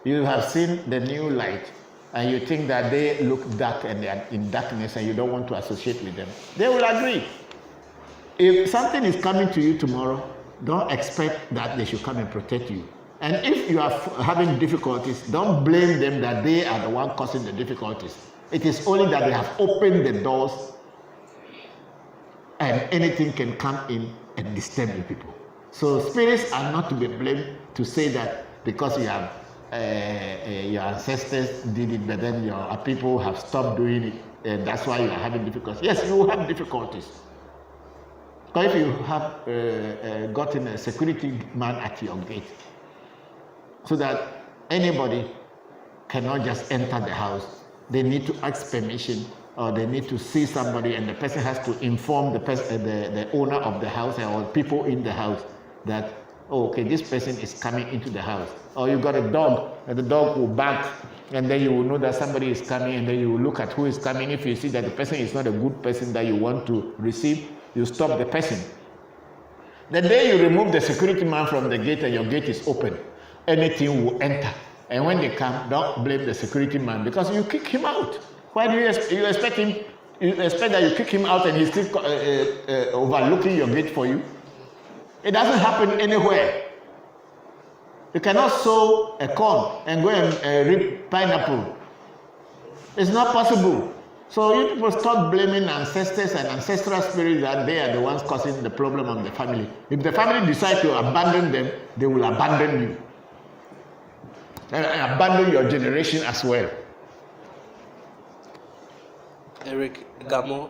you have seen the new light, and you think that they look dark and they are in darkness and you don't want to associate with them. They will agree. If something is coming to you tomorrow, don't expect that they should come and protect you. And if you are having difficulties, don't blame them that they are the one causing the difficulties. It is only that they have opened the doors and anything can come in and disturb you people. So spirits are not to be blamed to say that because you have your ancestors did it, but then your people have stopped doing it, and that's why you are having difficulties. Yes, you will have difficulties. But if you have gotten a security man at your gate, so that anybody cannot just enter the house, they need to ask permission, or they need to see somebody, and the person has to inform the owner of the house or people in the house that, oh, okay, this person is coming into the house. Or you got a dog, and the dog will bark, and then you will know that somebody is coming, and then you will look at who is coming. If you see that the person is not a good person that you want to receive, you stop the person. The day you remove the security man from the gate and your gate is open, anything will enter. And when they come, don't blame the security man, because you kick him out. Why do you expect him You expect that you kick him out and he's still overlooking your gate for you? It doesn't happen anywhere. You cannot sow a corn and go and reap pineapple. It's not possible. So you people stop blaming ancestors and ancestral spirits that they are the ones causing the problem of the family. If the family decide to abandon them, they will abandon you. And abandon your generation as well. Eric Gamo,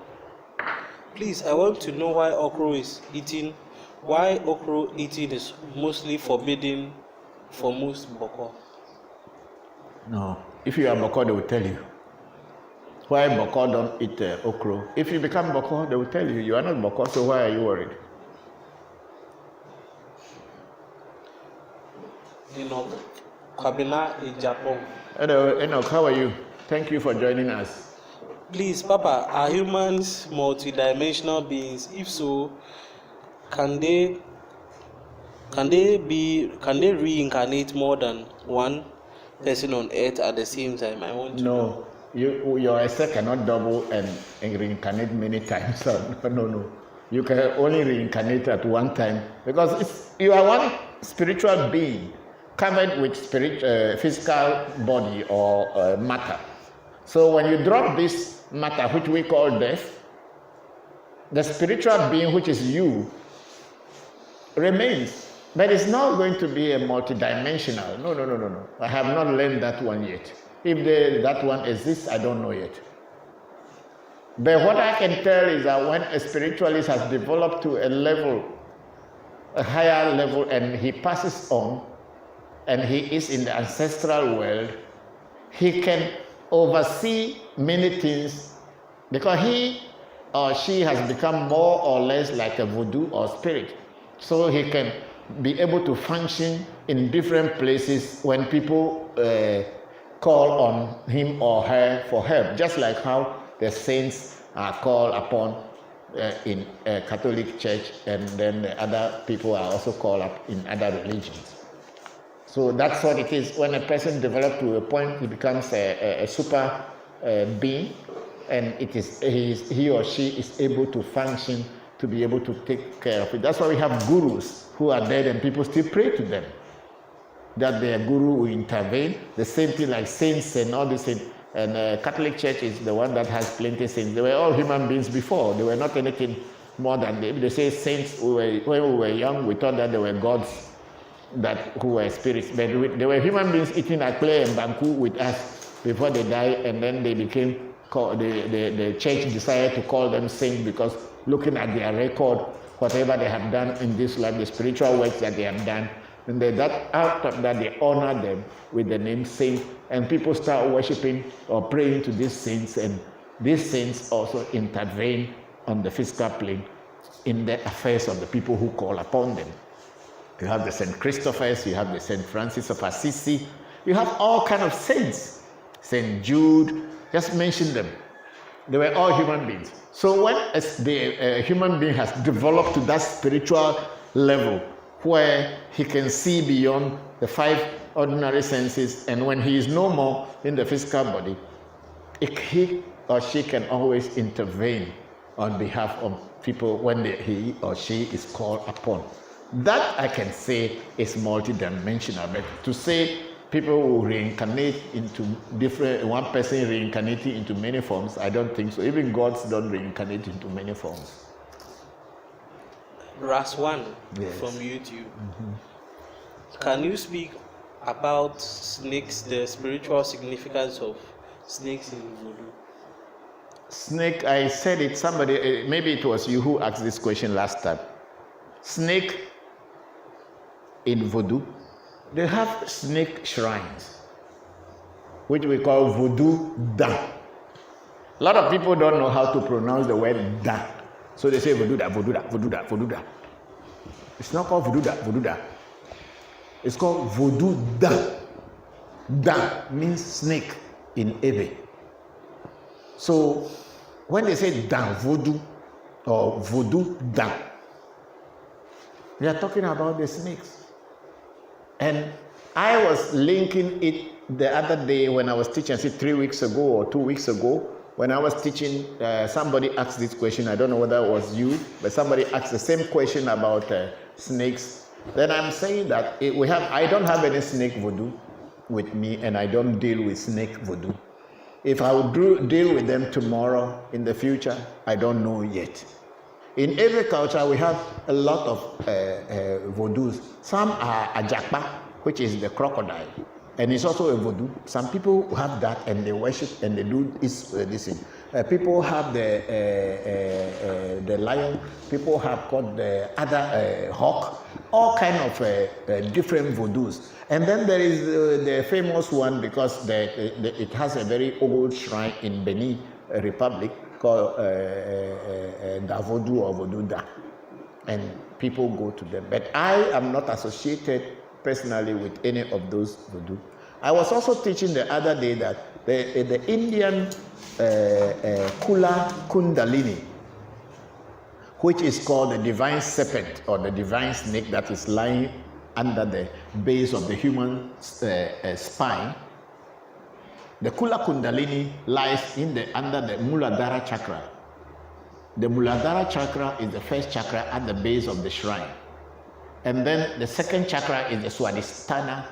please, I want to know why okra is eaten. Why okra eating is mostly forbidden for most Bokor. No, if you are Bokor, they will tell you. Why Bokor don't eat okra? If you become Bokor, they will tell you. You are not Bokor, so why are you worried? Enoch Kwabena in Japan. Hello, Enoch, how are you? Thank you for joining us. Please, Papa, are humans multidimensional beings? If so, can they reincarnate more than one person on earth at the same time? I want to know. Your essay cannot double and reincarnate many times. No. You can only reincarnate at one time because you are one spiritual being covered with physical body or matter. So when you drop this matter, which we call death, the spiritual being, which is you, remains. But it's not going to be a multidimensional. No. I have not learned that one yet. If that one exists, I don't know yet. But what I can tell is that when a spiritualist has developed to a higher level, and he passes on, and he is in the ancestral world, he can oversee many things because he or she has become more or less like a voodoo or spirit. So he can be able to function in different places when people call on him or her for help, just like how the saints are called upon in Catholic Church, and then the other people are also called up in other religions. So that's what it is. When a person develops to a point, he becomes a super being, and he or she is able to function to be able to take care of it. That's why we have gurus who are dead and people still pray to them, that their guru will intervene. The same thing like saints and all these things. And Catholic Church is the one that has plenty saints. They were all human beings before. They were not anything more than they say saints. When we were young, we thought that they were gods who were spirits. But they were human beings eating akle and banku with us before they died, and then they became the church decided to call them saints because looking at their record, whatever they have done in this life, the spiritual works that they have done, and out of that they honor them with the name saint, and people start worshiping or praying to these saints, and these saints also intervene on the physical plane in the affairs of the people who call upon them. You have the Saint Christophers, you have the Saint Francis of Assisi, you have all kinds of saints. Saint Jude, just mention them. They were all human beings. So when the human being has developed to that spiritual level where he can see beyond the 5 ordinary senses, and when he is no more in the physical body, he or she can always intervene on behalf of people when he or she is called upon. That I can say is multidimensional, but to say people will reincarnate into one person reincarnating into many forms, I don't think so. Even gods don't reincarnate into many forms. Ras1 Yes. from YouTube. Can you speak about snakes, the spiritual significance of snakes in voodoo? Snake, I said it, somebody, maybe it was you who asked this question last time. Snake in voodoo, they have snake shrines, which we call voodoo da. A lot of people don't know how to pronounce the word da. So they say voodoo da, voodoo da, voodoo da, voodoo da. It's not called voodoo da, voodoo da. It's called voodoo da. Da means snake in Ebe. So when they say da voodoo or voodoo da, they are talking about the snakes. And I was linking it the other day when I was teaching, I said 3 weeks ago or 2 weeks ago, When I was teaching, somebody asked this question. I don't know whether it was you, but somebody asked the same question about snakes. Then I'm saying that I don't have any snake voodoo with me, and I don't deal with snake voodoo. If I would deal with them tomorrow in the future, I don't know yet. In every culture, we have a lot of voodoos. Some are ajakpa, which is the crocodile, and it's also a voodoo. Some people have that, and they worship and they do this thing. People have the lion. People have got the other hawk. All kind of different voodoos. And then there is the famous one, because it has a very old shrine in Benin Republic called Da Vodu or Vodu Da, and people go to them. But I am not associated personally with any of those voodoo. I was also teaching the other day that the Indian Kula Kundalini, which is called the divine serpent or the divine snake that is lying under the base of the human spine. The Kula Kundalini lies under the Muladhara chakra. The Muladhara chakra is the first chakra at the base of the shrine. And then the second chakra is the Swadhisthana,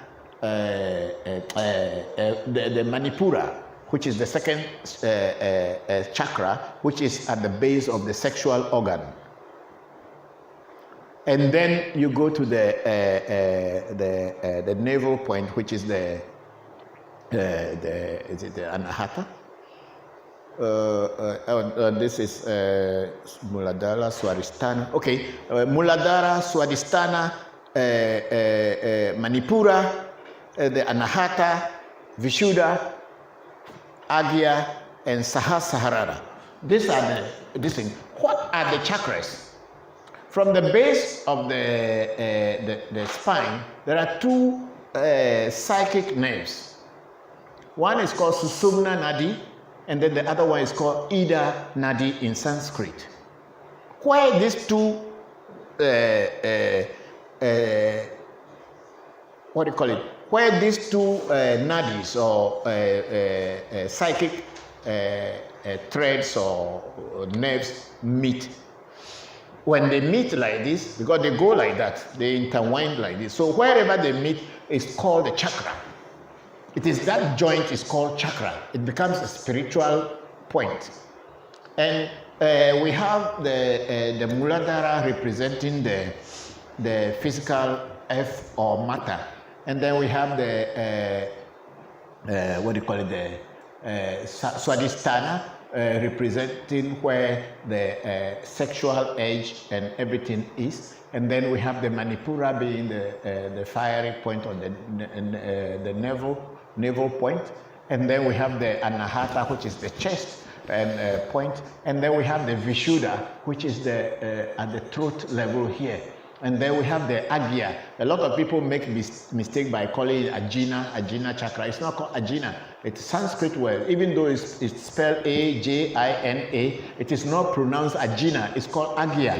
the Manipura, which is the second chakra, which is at the base of the sexual organ. And then you go to the navel point, which is is it the Anahata? This is Muladhara, Swadhisthana. Okay, Muladhara, Swadhisthana, Manipura, the Anahata, Vishuddha, Agya, and Sahasrahara. These are this thing. What are the chakras? From the base of the spine, there are two psychic nerves. One is called Susumna Nadi, and then the other one is called Ida Nadi in Sanskrit. Why these two, what do you call it? Where these two nadis or psychic threads or nerves meet. When they meet like this, because they go like that, they intertwine like this. So wherever they meet is called a chakra. It is that joint is called chakra. It becomes a spiritual point. And we have the Muladhara representing the physical earth or matter. And then we have the, what do you call it, the Swadhisthana, representing where the sexual edge and everything is. And then we have the Manipura being the fiery point on the navel point. And then we have the Anahata, which is the chest and point. And then we have the Vishuddha, which is at the throat level here. And then we have the Agya. A lot of people make mistake by calling it Ajna chakra. It's not called Ajna. It's Sanskrit word. Even though it's spelled A-J-I-N-A, it is not pronounced Ajna. It's called Agya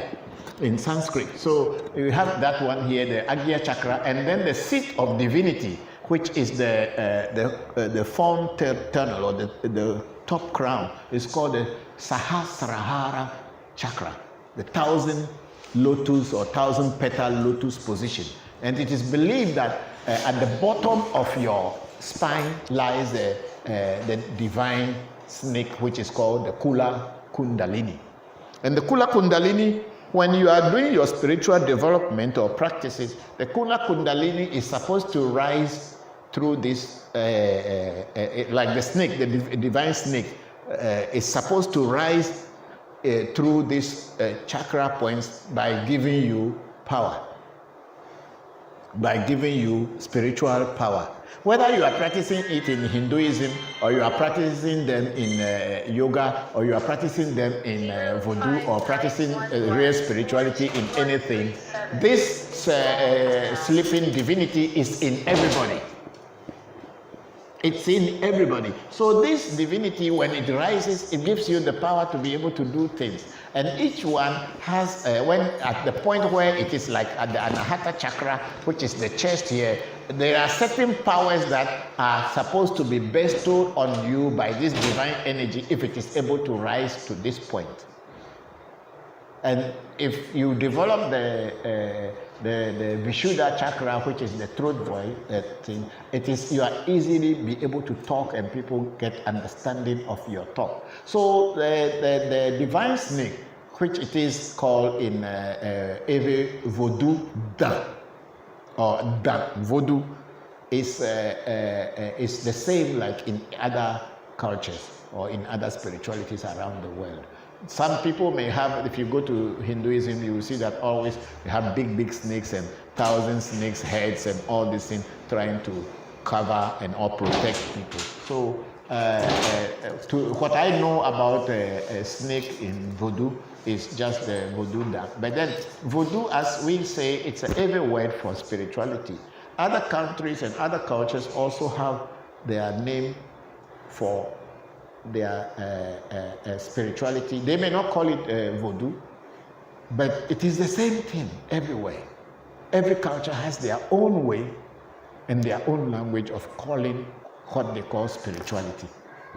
in Sanskrit. So you have that one here, the Agya chakra, and then the seat of divinity, which is the form tunnel or the top crown, is called the Sahasrahara chakra, the 1,000 lotus or 1,000 petal lotus position. And it is believed that at the bottom of your spine lies the divine snake, which is called the Kula Kundalini. And the Kula Kundalini, when you are doing your spiritual development or practices, the Kula Kundalini is supposed to rise through this, like the snake, the divine snake, is supposed to rise through these chakra points by giving you power, by giving you spiritual power. Whether you are practicing it in Hinduism, or you are practicing them in yoga, or you are practicing them in voodoo, or practicing real spirituality in anything, this sleeping divinity is in everybody. It's in everybody. So this divinity, when it rises, it gives you the power to be able to do things. And each one has, when at the point where it is like at the Anahata chakra, which is the chest here, there are certain powers that are supposed to be bestowed on you by this divine energy if it is able to rise to this point. And if you develop the Vishuddha chakra, which is the throat voice thing, you are easily be able to talk and people get understanding of your talk. So the divine snake, which it is called in Ewe vodu da, or da vodu, is the same like in other cultures or in other spiritualities around the world. Some people may have, if you go to Hinduism, you will see that always they have big snakes and 1,000 snakes heads and all these things trying to cover and or protect people. So to what I know about a snake in voodoo is just the voodoo da. But then voodoo, as we say, it's a heavy word for spirituality. Other countries and other cultures also have their name for their spirituality. They may not call it voodoo, but it is the same thing everywhere. Every culture has their own way and their own language of calling what they call spirituality.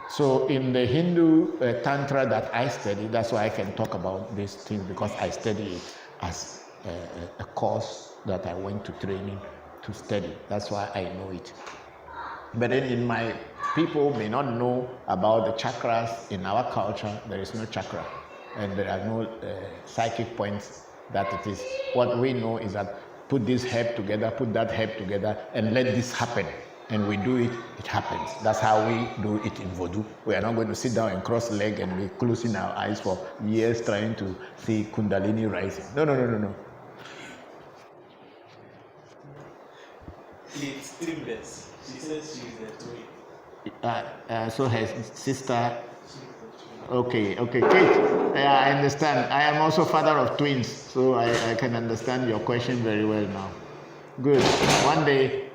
So in the Hindu Tantra that I study, that's why I can talk about this thing, because I study it as a course that I went to training to study. That's why I know it. But then in my people may not know about the chakras. In our culture, there is no chakra, and there are no psychic points that it is. What we know is that put this herb together, put that herb together, and let this happen. And we do it, it happens. That's how we do it in voodoo. We are not going to sit down and cross leg and be closing our eyes for years trying to see Kundalini rising. No. It's Timbers. She says she is a twin. So her sister. Okay, Kate. I understand. I am also father of twins, so I can understand your question very well now. Good. One day,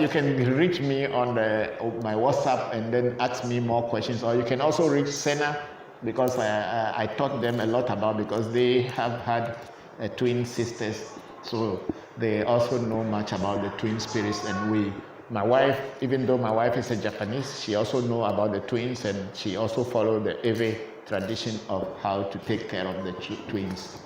you can reach me on my WhatsApp and then ask me more questions, or you can also reach Senna, because I taught them a lot about, because they have had twin sisters, so they also know much about the twin spirits. And my wife, even though my wife is a Japanese, she also know about the twins, and she also follow the Ewe tradition of how to take care of the twins.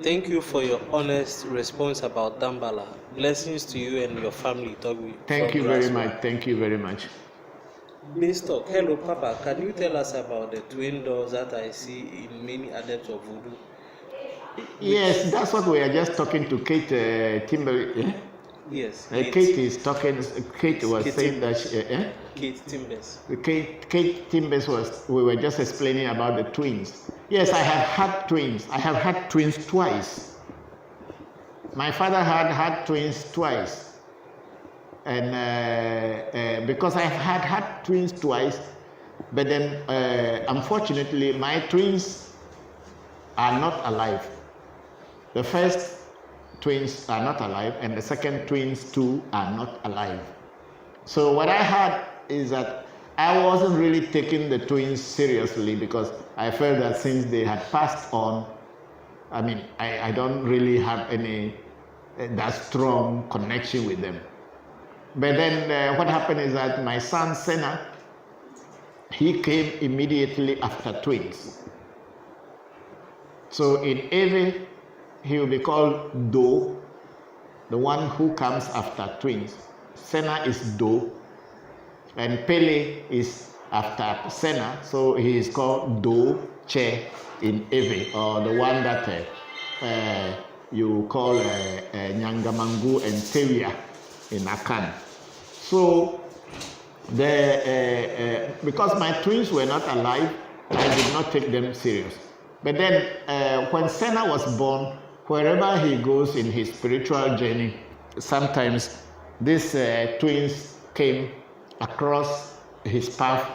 Thank you for your honest response about Dambala. Blessings to you and your family, Toby. Thank you very much. Thank you very much. Please talk. Hello, Papa. Can you tell us about the twin doors that I see in many adepts of voodoo? Yes, that's what we are just talking to Kate Timber. Yes. Kate is talking. Kate was saying that. Kate Timbers. Kate Timbers we were just explaining about the twins. Yes, I have had twins. I have had twins twice. My father had twins twice. And because I have had twins twice, but then unfortunately my twins are not alive. The first twins are not alive, and the second twins too are not alive. So what I had is that I wasn't really taking the twins seriously, because I felt that since they had passed on, I don't really have any that strong connection with them. But then what happened is that my son Senna, he came immediately after twins. So in Ewe, he will be called Do, the one who comes after twins. Senna is Do, and Pele is after Senna, so he is called Do Che in Ewe, or the one that you call Nyangamangu and Tewia in Akan. So because my twins were not alive, I did not take them serious. But then when Senna was born, wherever he goes in his spiritual journey, sometimes these twins came across his path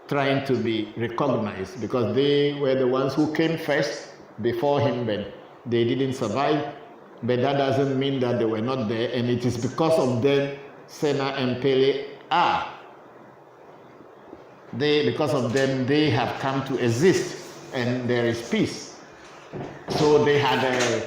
trying to be recognized, because they were the ones who came first before him, but they didn't survive. But that doesn't mean that they were not there, and it is because of them Senna and Pele are. Because of them, they have come to exist, and there is peace. So they had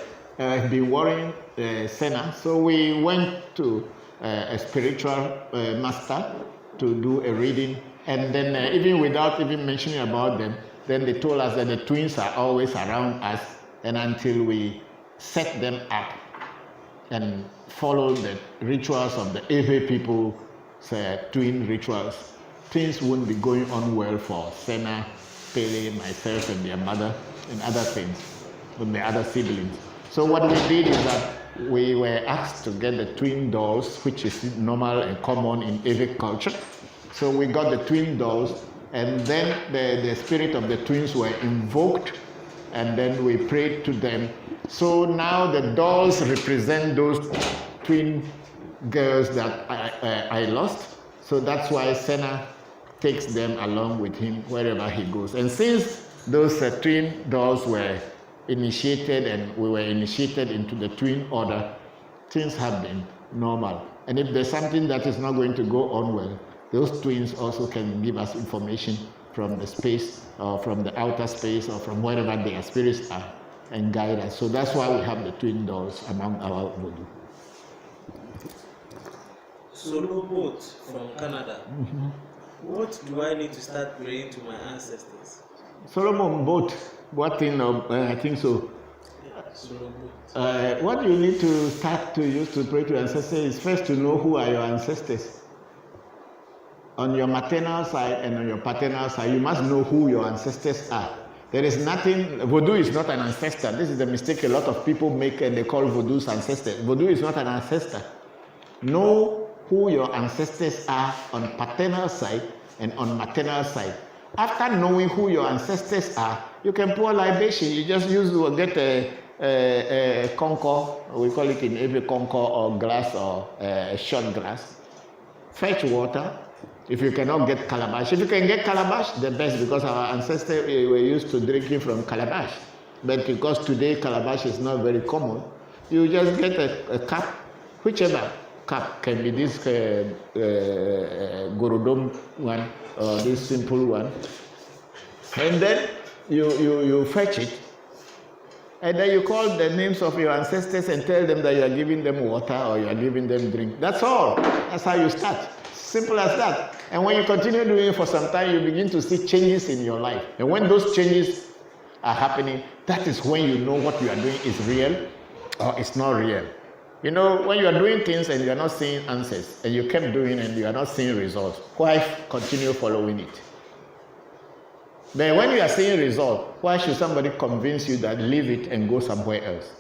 been worrying Senna. So we went to a spiritual master to do a reading, and then even without even mentioning about them, then they told us that the twins are always around us, and until we set them up and follow the rituals of the Ewe people's twin rituals, things won't be going on well for Senna, Pele, myself, and their mother, and other things, and the other siblings. So what we did is that we were asked to get the twin dolls, which is normal and common in Ewe culture. So we got the twin dolls, and then the spirit of the twins were invoked, and then we prayed to them. So now the dolls represent those twin girls that I lost. So that's why Senna takes them along with him wherever he goes. And since those twin dolls were initiated and we were initiated into the twin order, things have been normal. And if there's something that is not going to go on well, those twins also can give us information from the space or from the outer space or from wherever their spirits are and guide us. So that's why we have the twin dolls among our voodoo. Solo boat from Canada. Mm-hmm. What do I need to start praying to my ancestors? Solomon boat, what thing? I think so. Solo boat. What you need to start to use to pray to ancestors is first to know who are your ancestors. On your maternal side and on your paternal side, you must know who your ancestors are. There is nothing, voodoo is not an ancestor. This is the mistake a lot of people make and they call voodoo's ancestors. Voodoo is not an ancestor. Know who your ancestors are on paternal side and on maternal side. After knowing who your ancestors are, you can pour libation. You just get a concord, we call it in every concord or glass or a shot glass. Fetch water. If you cannot get calabash, if you can get calabash, the best, because our ancestors were used to drinking from calabash. But because today calabash is not very common, you just get a cup, whichever cup, can be this Gorodom one or this simple one, and then you fetch it, and then you call the names of your ancestors and tell them that you are giving them water or you are giving them drink. That's all. That's how you start. Simple as that. And when you continue doing it for some time, you begin to see changes in your life. And when those changes are happening, that is when you know what you are doing is real or it's not real. You know, when you are doing things and you are not seeing answers, and you kept doing it and you are not seeing results, why continue following it? But when you are seeing results, why should somebody convince you that leave it and go somewhere else?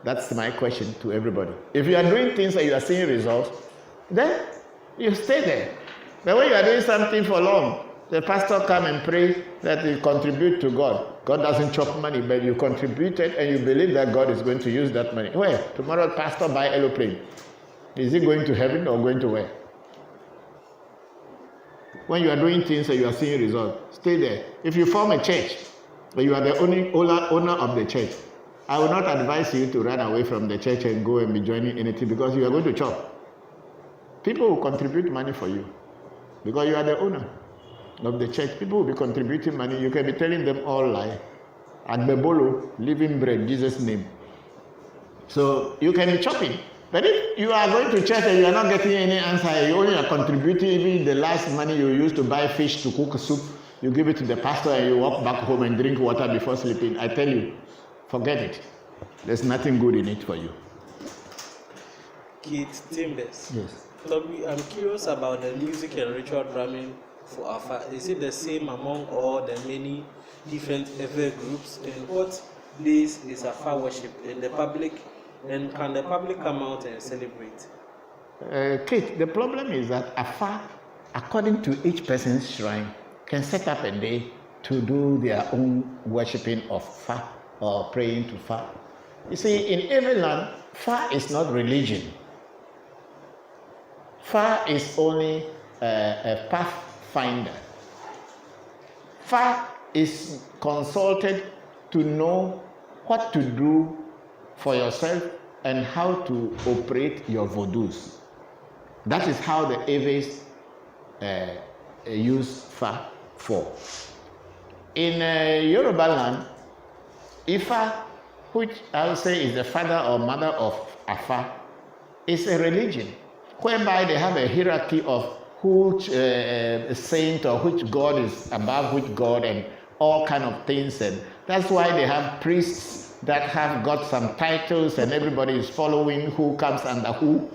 That's my question to everybody. If you are doing things and you are seeing results, then you stay there. But when you are doing something for long, the pastor come and pray that you contribute to God. God doesn't chop money, but you contributed and you believe that God is going to use that money. Where? Tomorrow pastor buy aeroplane. Is he going to heaven or going to where? When you are doing things and you are seeing results, stay there. If you form a church, but you are the only owner of the church, I will not advise you to run away from the church and go and be joining anything, because you are going to chop. People will contribute money for you because you are the owner of the church. People will be contributing money. You can be telling them all lie. Agbebolo, living bread, Jesus' name. So you can be chopping. But if you are going to church and you are not getting any answer, you only are contributing even the last money you used to buy fish to cook soup, you give it to the pastor and you walk back home and drink water before sleeping. I tell you, forget it. There's nothing good in it for you. Keith Timbers. Yes. Toby, I'm curious about the music and ritual drumming for Afa. Is it the same among all the many different Ewe groups? And what days is Afa worship in the public? And can the public come out and celebrate? Kate, the problem is that Afa, according to each person's shrine, can set up a day to do their own worshipping of Fa or praying to Fa. You see, in every land, Fa is not religion. Fa is only a pathfinder. Fa is consulted to know what to do for yourself and how to operate your voodoos. That is how the Ewes use Fa for. In Yoruba land, Ifa which I would say is the father or mother of Afa, is a religion whereby they have a hierarchy of which saint or which god is above which god and all kind of things, and that's why they have priests that have got some titles and everybody is following who comes under who.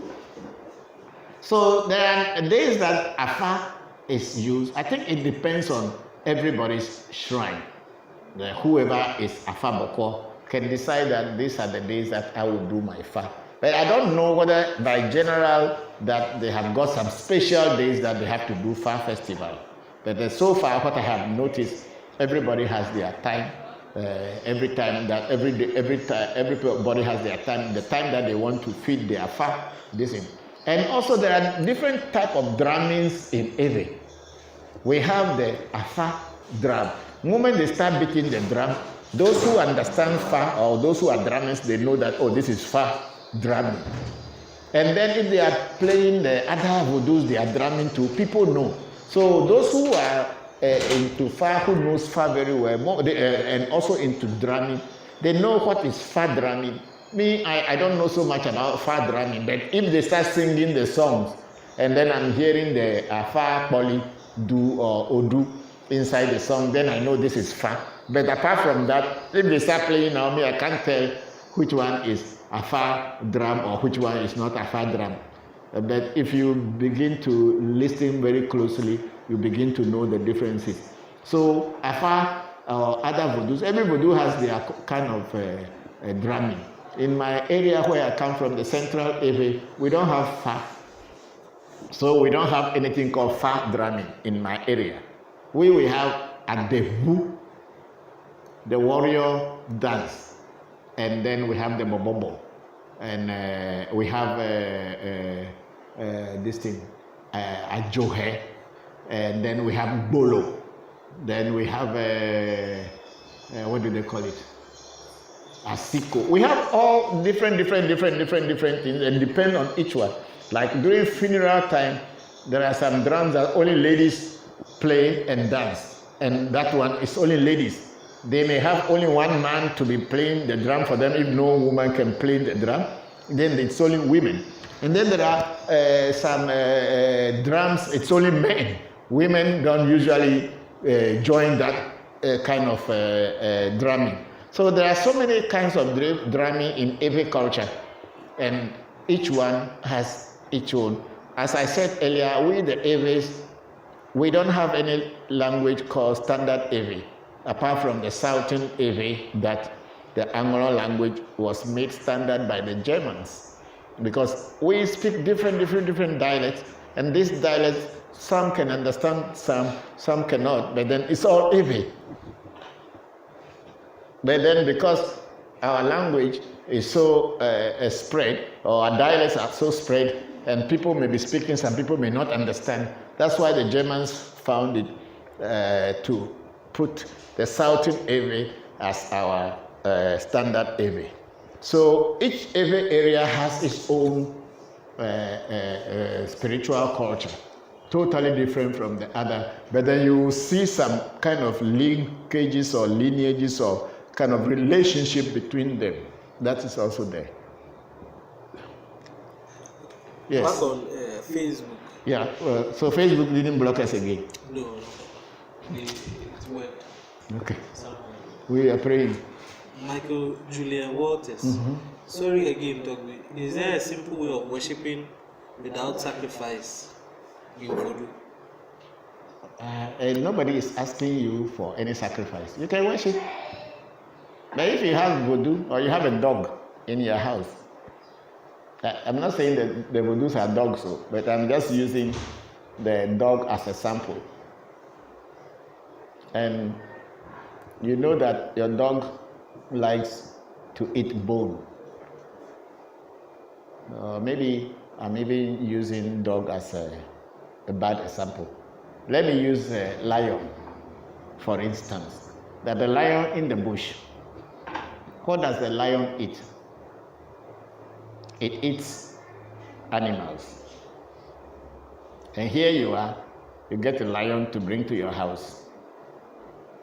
So there are days that Afa is used. I think it depends on everybody's shrine. Whoever is Afa Bokor can decide that these are the days that I will do my Fa. But I don't know whether by general that they have got some special days that they have to do Fa festival. But so far what I have noticed, everybody has their time. Every time that everybody has their time, the time that they want to feed their Fa. And also there are different type of drummings in Ewe. We have the Afa drum. The moment they start beating the drum, those who understand Fa or those who are drummers, they know that, oh, this is Fa drumming. And then if they are playing the other vodus they are drumming to, people know. So those who are into Fa, who knows Fa very well, and also into drumming, they know what is Fa drumming. Me, I don't know so much about Fa drumming, but if they start singing the songs, and then I'm hearing the Fa Poli do or Odu inside the song, then I know this is Fa. But apart from that, if they start playing now, me, I can't tell which one is a Fa drum or which one is not a Fa drum. But if you begin to listen very closely, you begin to know the differences. So Afa or other vodus, every vodu has their kind of drumming. In my area where I come from, the central area, we don't have Fa. So we don't have anything called Fa drumming in my area. We have Adebu, the warrior dance, and then we have the Bobobo, and we have this thing, Ajohe, and then we have Bolo, then we have what do they call it? Asiko. We have all different things, and depend on each one. Like during funeral time, there are some drums that only ladies play and dance, and that one is only ladies. They may have only one man to be playing the drum for them. If no woman can play the drum, then it's only women. And then there are some drums, it's only men. Women don't usually join that kind of drumming. So there are so many kinds of drumming in every culture, and each one has its own. As I said earlier, we the Eves, we don't have any language called Standard Ewe, apart from the Southern Ewe that the Anglo language was made standard by the Germans. Because we speak different dialects, and these dialects, some can understand, some cannot, but then it's all Ewe. But then because our language is so spread, or our dialects are so spread, and people may be speaking, some people may not understand. That's why the Germans found it to put the Southern Ewe as our standard Ewe. So each Ewe area has its own spiritual culture, totally different from the other. But then you will see some kind of linkages or lineages or kind of relationship between them. That is also there. Yes. Back on Facebook. Yeah, so Facebook didn't block us again. No. It worked. Okay. Somehow. We are praying. Michael Julian Walters. Sorry again, Dogby. Is there a simple way of worshipping without sacrifice in voodoo? Nobody is asking you for any sacrifice. You can worship. But if you have voodoo or you have a dog in your house, I'm not saying that the voodoos are dogs, but I'm just using the dog as a sample. And you know that your dog likes to eat bone. Maybe I'm even using dog as a bad example. Let me use a lion, for instance. That the lion in the bush, what does the lion eat? It eats animals. And here you are, you get a lion to bring to your house.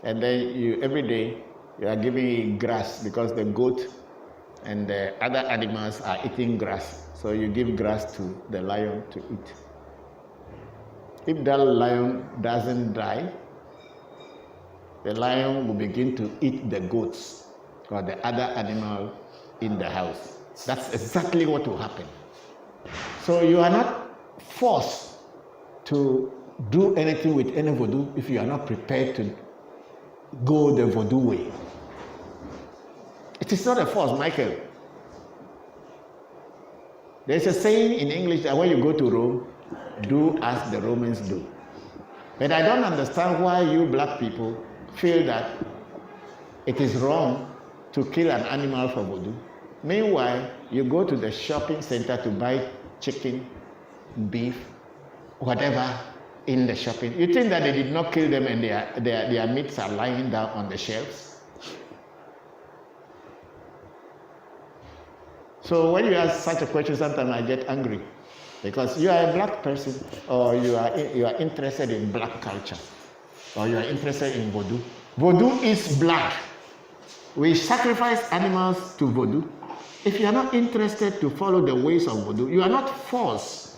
And then every day you are giving it grass because the goat and the other animals are eating grass. So you give grass to the lion to eat. If that lion doesn't die, the lion will begin to eat the goats or the other animal in the house. That's exactly what will happen. So you are not forced to do anything with any voodoo if you are not prepared to go the voodoo way. It is not a force, Michael. There's a saying in English that when you go to Rome, do as the Romans do. But I don't understand why you black people feel that it is wrong to kill an animal for voodoo. Meanwhile, you go to the shopping center to buy chicken, beef, whatever in the shopping. You think that they did not kill them and their meats are lying down on the shelves? So when you ask such a question, sometimes I get angry because you are a black person, or you are interested in black culture, or you are interested in voodoo. Voodoo is black. We sacrifice animals to voodoo. If you are not interested to follow the ways of voodoo, you are not forced.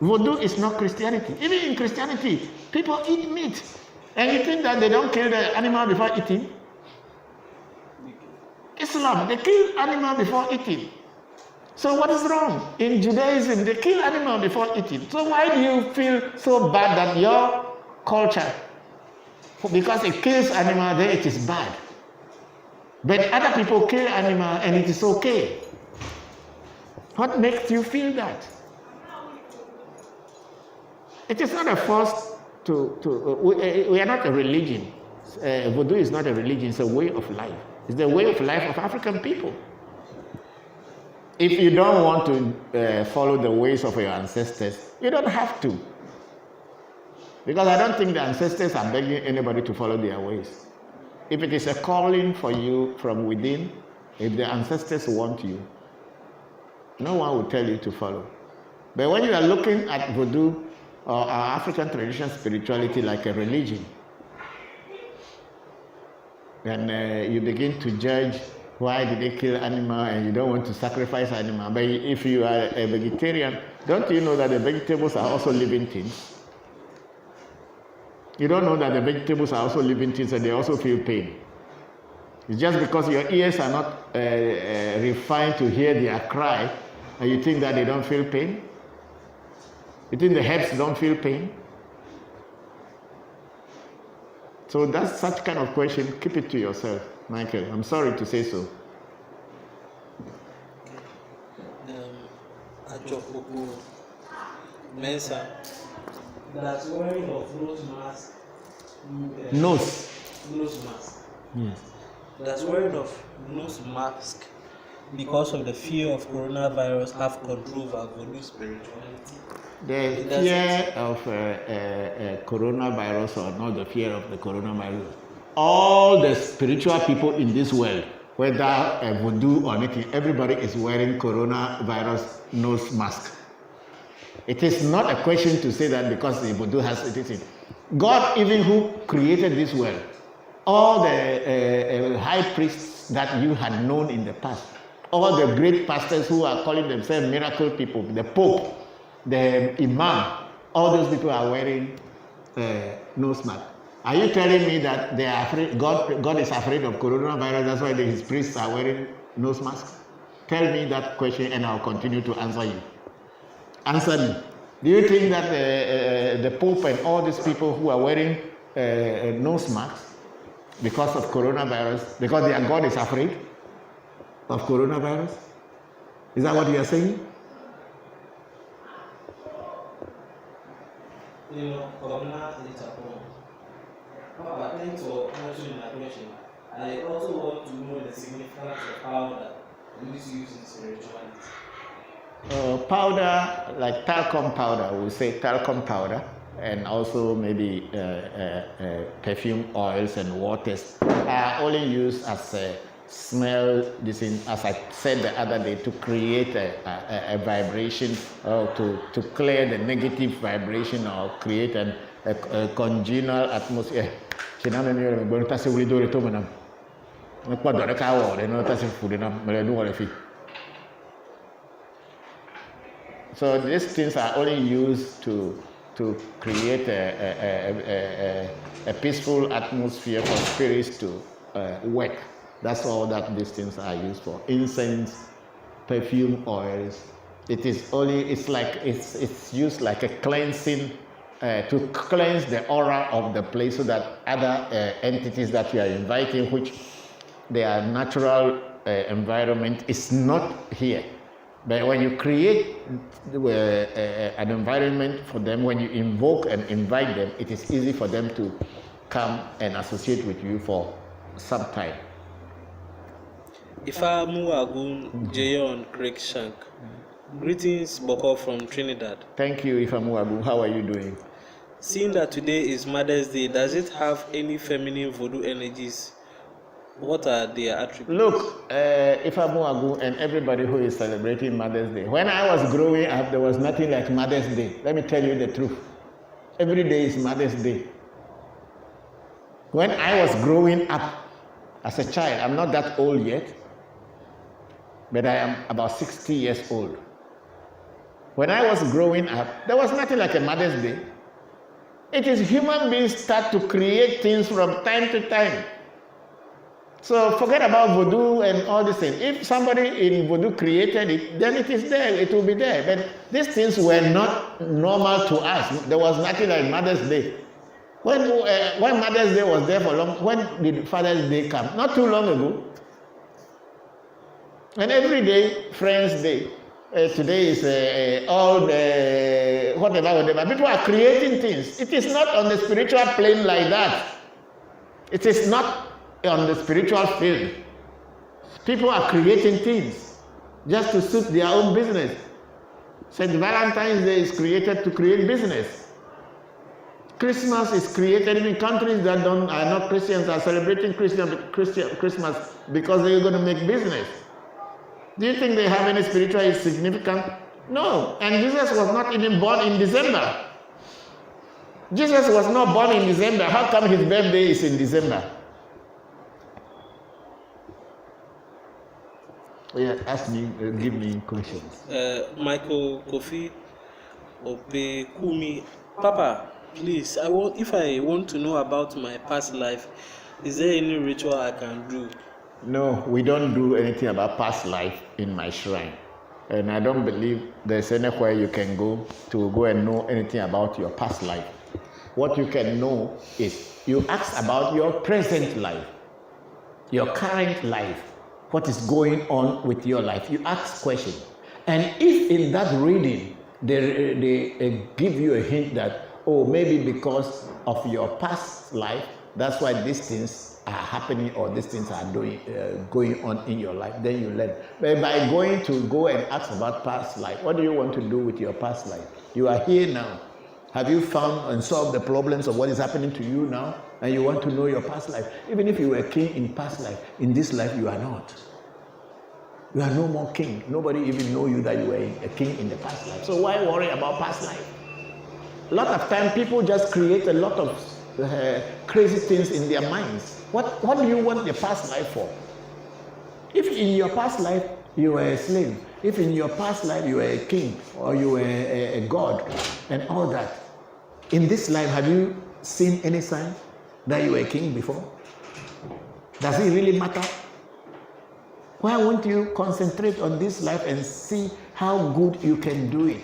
Voodoo is not Christianity. Even in Christianity, people eat meat. And you think that they don't kill the animal before eating? Islam, they kill animal before eating. So what is wrong? In Judaism, they kill animal before eating. So why do you feel so bad that your culture, because it kills animal, then it is bad? But other people kill animal and it is okay. What makes you feel that? It is not a force we are not a religion. Voodoo is not a religion, it's a way of life. It's the way of life of African people. If you don't want to follow the ways of your ancestors, you don't have to. Because I don't think the ancestors are begging anybody to follow their ways. If it is a calling for you from within, if the ancestors want you, no one will tell you to follow. But when you are looking at voodoo or our African traditional spirituality like a religion, and you begin to judge why did they kill animal and you don't want to sacrifice animal. But if you are a vegetarian, don't you know that the vegetables are also living things? You don't know that the vegetables are also living things and they also feel pain. It's just because your ears are not refined to hear their cry and you think that they don't feel pain? You think the herbs don't feel pain? So that's such kind of question. Keep it to yourself, Michael. I'm sorry to say so. Mensa. That's wearing of nose mask. Nose mask. Yes. That's wearing of nose mask because of the fear of coronavirus have control over voodoo spirituality. The fear of coronavirus or not the fear of the coronavirus. All the spiritual people in this world, whether voodoo or anything, everybody is wearing coronavirus nose mask. It is not a question to say that because the voodoo has anything. God, even who created this world, all the high priests that you had known in the past, all the great pastors who are calling themselves miracle people, the Pope, the Imam, all those people are wearing nose mask. Are you telling me that they are afraid? God is afraid of coronavirus? That's why his priests are wearing nose masks? Tell me that question, and I'll continue to answer you. Answer me. Do you think that the Pope and all these people who are wearing nose masks because of coronavirus, because their God is afraid of coronavirus? Is that what you are saying? Thanks for answering my question. I also want to know the significance of powder used in spirituality. Powder, like talcum powder, we say talcum powder, and also maybe perfume oils and waters are only used as a smell, as I said the other day, to create a vibration or to clear the negative vibration or create a congenial atmosphere. So these things are only used to create a peaceful atmosphere for spirits to work. That's all that these things are used for. Incense, perfume oils. It's used like a cleansing to cleanse the aura of the place so that other entities that you are inviting, which their natural environment is not here. But when you create an environment for them, when you invoke and invite them, it is easy for them to come and associate with you for some time. Ifa Muagun Jayon Craig Shank. Greetings, Bokor from Trinidad. Thank you, Ifa Muagun. How are you doing? Seeing that today is Mother's Day, does it have any feminine voodoo energies? What are their attributes? Look, Ifa Muagun and everybody who is celebrating Mother's Day. When I was growing up, there was nothing like Mother's Day. Let me tell you the truth. Every day is Mother's Day. When I was growing up as a child, I'm not that old yet, but I am about 60 years old. When I was growing up, there was nothing like a Mother's Day. It is human beings start to create things from time to time. So forget about voodoo and all these things. If somebody in voodoo created it, then it is there, it will be there. But these things were not normal to us. There was nothing like Mother's Day. When Mother's Day was there for long, when did Father's Day come? Not too long ago. And every day, Friends Day. Today is all the whatever. People are creating things. It is not on the spiritual plane like that. It is not on the spiritual field. People are creating things just to suit their own business. St. Valentine's Day is created to create business. Christmas is created in countries that are not Christians are celebrating Christmas because they are going to make business. Do you think they have any spiritual significance? No. And Jesus was not even born in December. Jesus was not born in December. How come his birthday is in December? Yeah, ask me, give me questions. Michael Kofi Opekumi. Papa, please, if I want to know about my past life, is there any ritual I can do? No, we don't do anything about past life in my shrine. And I don't believe there's anywhere you can go to go and know anything about your past life. What you can know is you ask about your present life, your current life, what is going on with your life. You ask questions. And if in that reading they give you a hint that, oh, maybe because of your past life, that's why these things are happening or these things are going on in your life, then you learn. But by going to go and ask about past life, what do you want to do with your past life? You are here now. Have you found and solved the problems of what is happening to you now? And you want to know your past life. Even if you were king in past life, in this life you are not. You are no more king. Nobody even know you that you were a king in the past life. So why worry about past life? A lot of time people just create a lot of crazy things in their minds. What do you want the past life for? If in your past life you were a slave, if in your past life you were a king or you were a god and all that, in this life have you seen any sign that you were a king before? Does it really matter? Why won't you concentrate on this life and see how good you can do it?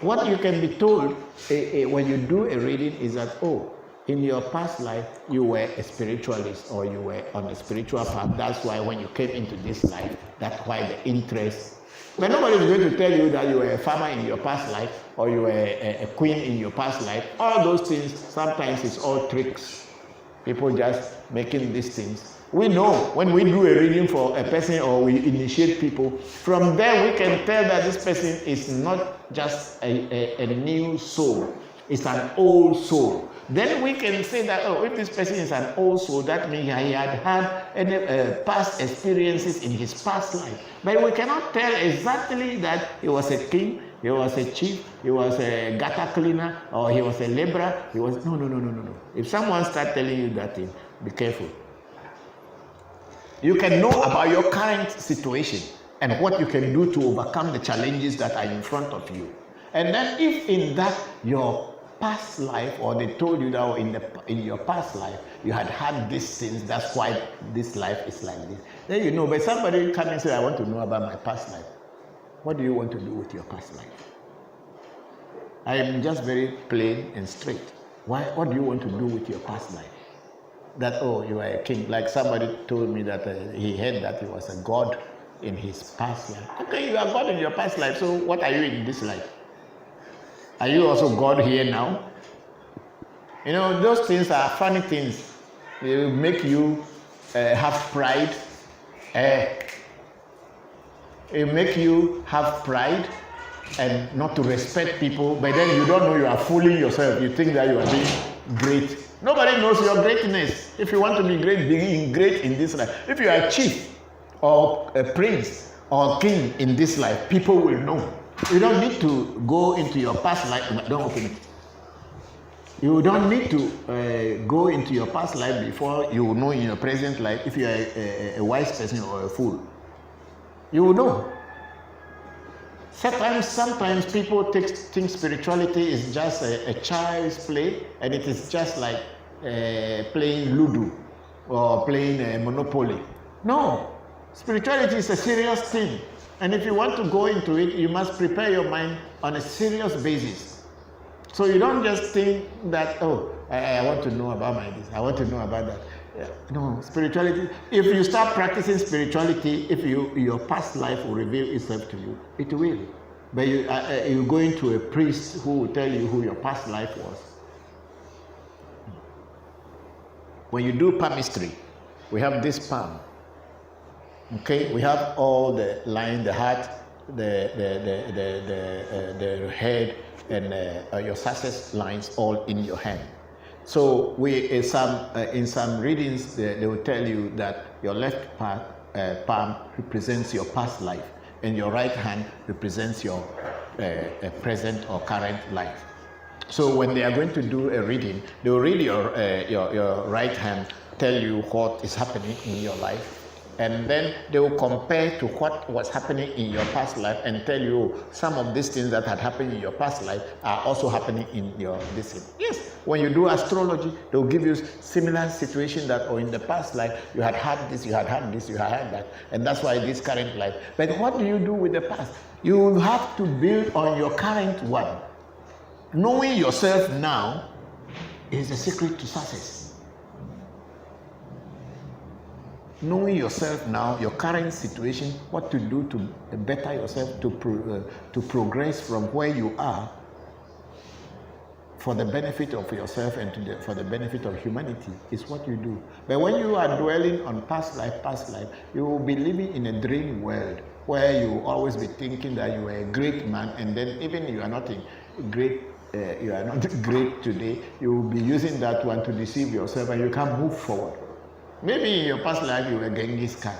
What you can be told when you do a reading is that, oh, in your past life, you were a spiritualist or you were on a spiritual path. That's why when you came into this life, that's why the interest. But nobody is going to tell you that you were a farmer in your past life or you were a queen in your past life. All those things, sometimes it's all tricks. People just making these things. We know when we do a reading for a person or we initiate people, from there we can tell that this person is not just a new soul, it's an old soul. Then we can say that, oh, if this person is an old soul, that means he had any past experiences in his past life. But we cannot tell exactly that he was a king, he was a chief, he was a gutter cleaner, or he was a laborer. No. If someone starts telling you that thing, be careful. You can know about your current situation and what you can do to overcome the challenges that are in front of you. And then if in that your past life, or they told you that in your past life you had these things, that's why this life is like this, then you know. But somebody come and say, I want to know about my past life. What do you want to do with your past life? I am just very plain and straight. What do you want to do with your past life? That, oh, you are a king. Like somebody told me that he heard that he was a god in his past life. Okay, you are God in your past life, so what are you in this life? Are you also God here now? You know, those things are funny things. They will make you have pride. It will make you have pride and not to respect people, but then you don't know, you are fooling yourself. You think that you are being great. Nobody knows your greatness. If you want to be great, being great in this life. If you are a chief or a prince or king in this life, people will know. You don't need to go into your past life. Don't open it. You don't need to go into your past life before you know in your present life if you are a wise person or a fool. You will know. Sometimes people think spirituality is just a child's play, and it is just like playing Ludo or playing Monopoly. No, spirituality is a serious thing. And if you want to go into it, you must prepare your mind on a serious basis. So you don't just think that, oh, I want to know about my this, I want to know about that. Yeah. No, spirituality, if you start practicing spirituality, if your past life will reveal itself to you, it will. But you're going to a priest who will tell you who your past life was. When you do palmistry, we have this palm. Okay, we have all the line, the heart, the head, and your success lines all in your hand. So in some readings, they will tell you that your left palm represents your past life, and your right hand represents your present or current life. So when they are going to do a reading, they will read your right hand, tell you what is happening in your life, and then they will compare to what was happening in your past life and tell you some of these things that had happened in your past life are also happening in your this thing. Yes, when you do astrology, they will give you similar situation that, or in the past life, you had this, you had this, you had that, and that's why this current life. But what do you do with the past? You have to build on your current one. Knowing yourself now is the secret to success. Knowing yourself now, your current situation, what to do to better yourself, to progress from where you are for the benefit of yourself and for the benefit of humanity is what you do. But when you are dwelling on past life, you will be living in a dream world where you will always be thinking that you are a great man, and then even you are not great today, you will be using that one to deceive yourself, and you can't move forward. Maybe in your past life you were Genghis Khan.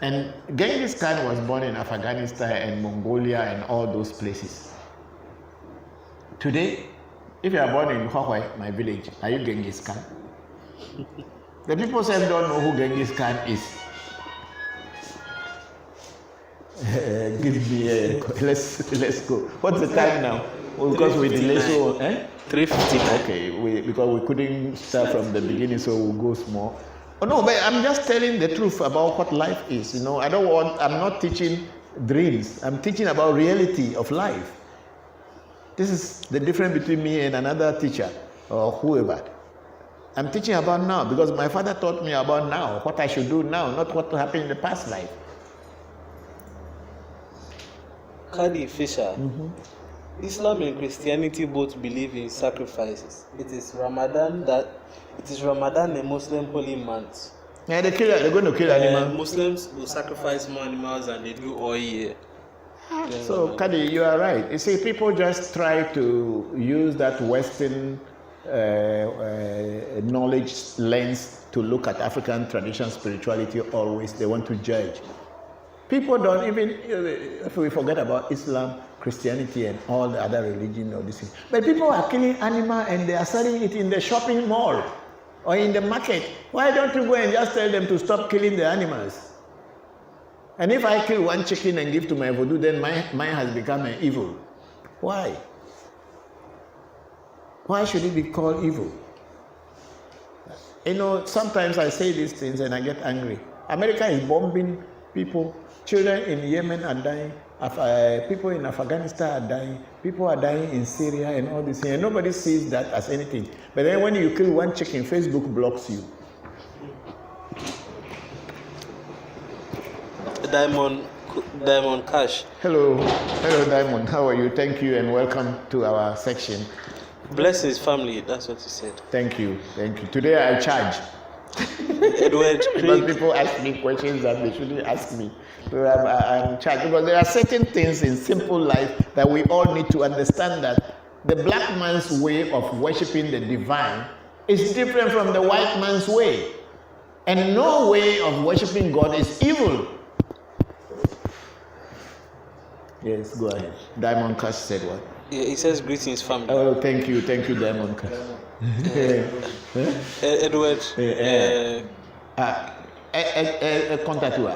And Genghis Khan was born in Afghanistan and Mongolia and all those places. Today, if you are born in Huawei, my village, are you Genghis Khan? The people say don't know who Genghis Khan is. Give me let's go. What's the time now? Because we delay so 3:59. Okay, because we couldn't start from the beginning, so we'll go small. Oh no, but I'm just telling the truth about what life is. You know, I'm not teaching dreams. I'm teaching about reality of life. This is the difference between me and another teacher or whoever. I'm teaching about now because my father taught me about now, what I should do now, not what happened in the past life. Kadi Fisher. Mm-hmm. Islam and Christianity both believe in sacrifices. It is Ramadan, a Muslim holy month. Yeah, they're going to kill animals. Muslims will sacrifice more animals than they do all year. So, Kadi, you are right. You see, people just try to use that Western knowledge lens to look at African traditional spirituality always. They want to judge. People don't even, if we forget about Islam, Christianity, and all the other religions or this thing. But people are killing animals and they are selling it in the shopping mall Or in the market, why don't you go and just tell them to stop killing the animals? And if I kill one chicken and give to my voodoo, then mine has become an evil. Why? Why should it be called evil? You know, sometimes I say these things and I get angry. America is bombing people. Children in Yemen are dying. People in Afghanistan are dying. People are dying in Syria and all this thing. And nobody sees that as anything. But then when you kill one chicken, Facebook blocks you. Diamond Cash. Hello, Diamond. How are you? Thank you and welcome to our section. Bless his family. That's what he said. Thank you. Today I charge. Edward Because Craig. people ask me questions that they shouldn't ask me. So I'm charged because there are certain things in simple life that we all need to understand that the black man's way of worshiping the divine is different from the white man's way. And no way of worshiping God is evil. Yes, go ahead. Diamond Cash said what? Yeah, he says greetings, family. Oh, thank you, Diamond Cash. Edward. Contact you.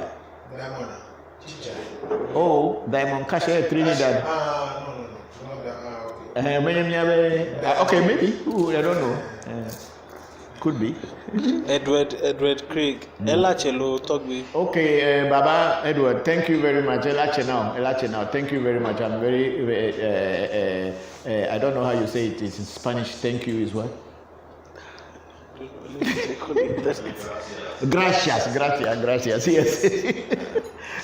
Oh, Diamond Cash, Trinidad. Okay, maybe. Ooh, I don't know. Could be. Edward Craig. Ella Chelo Togbe. Okay, Baba Edward, thank you very much. Elache now. Thank you very much. I'm very, I don't know how you say it. It's in Spanish. Thank you is what? Gracias. Yes.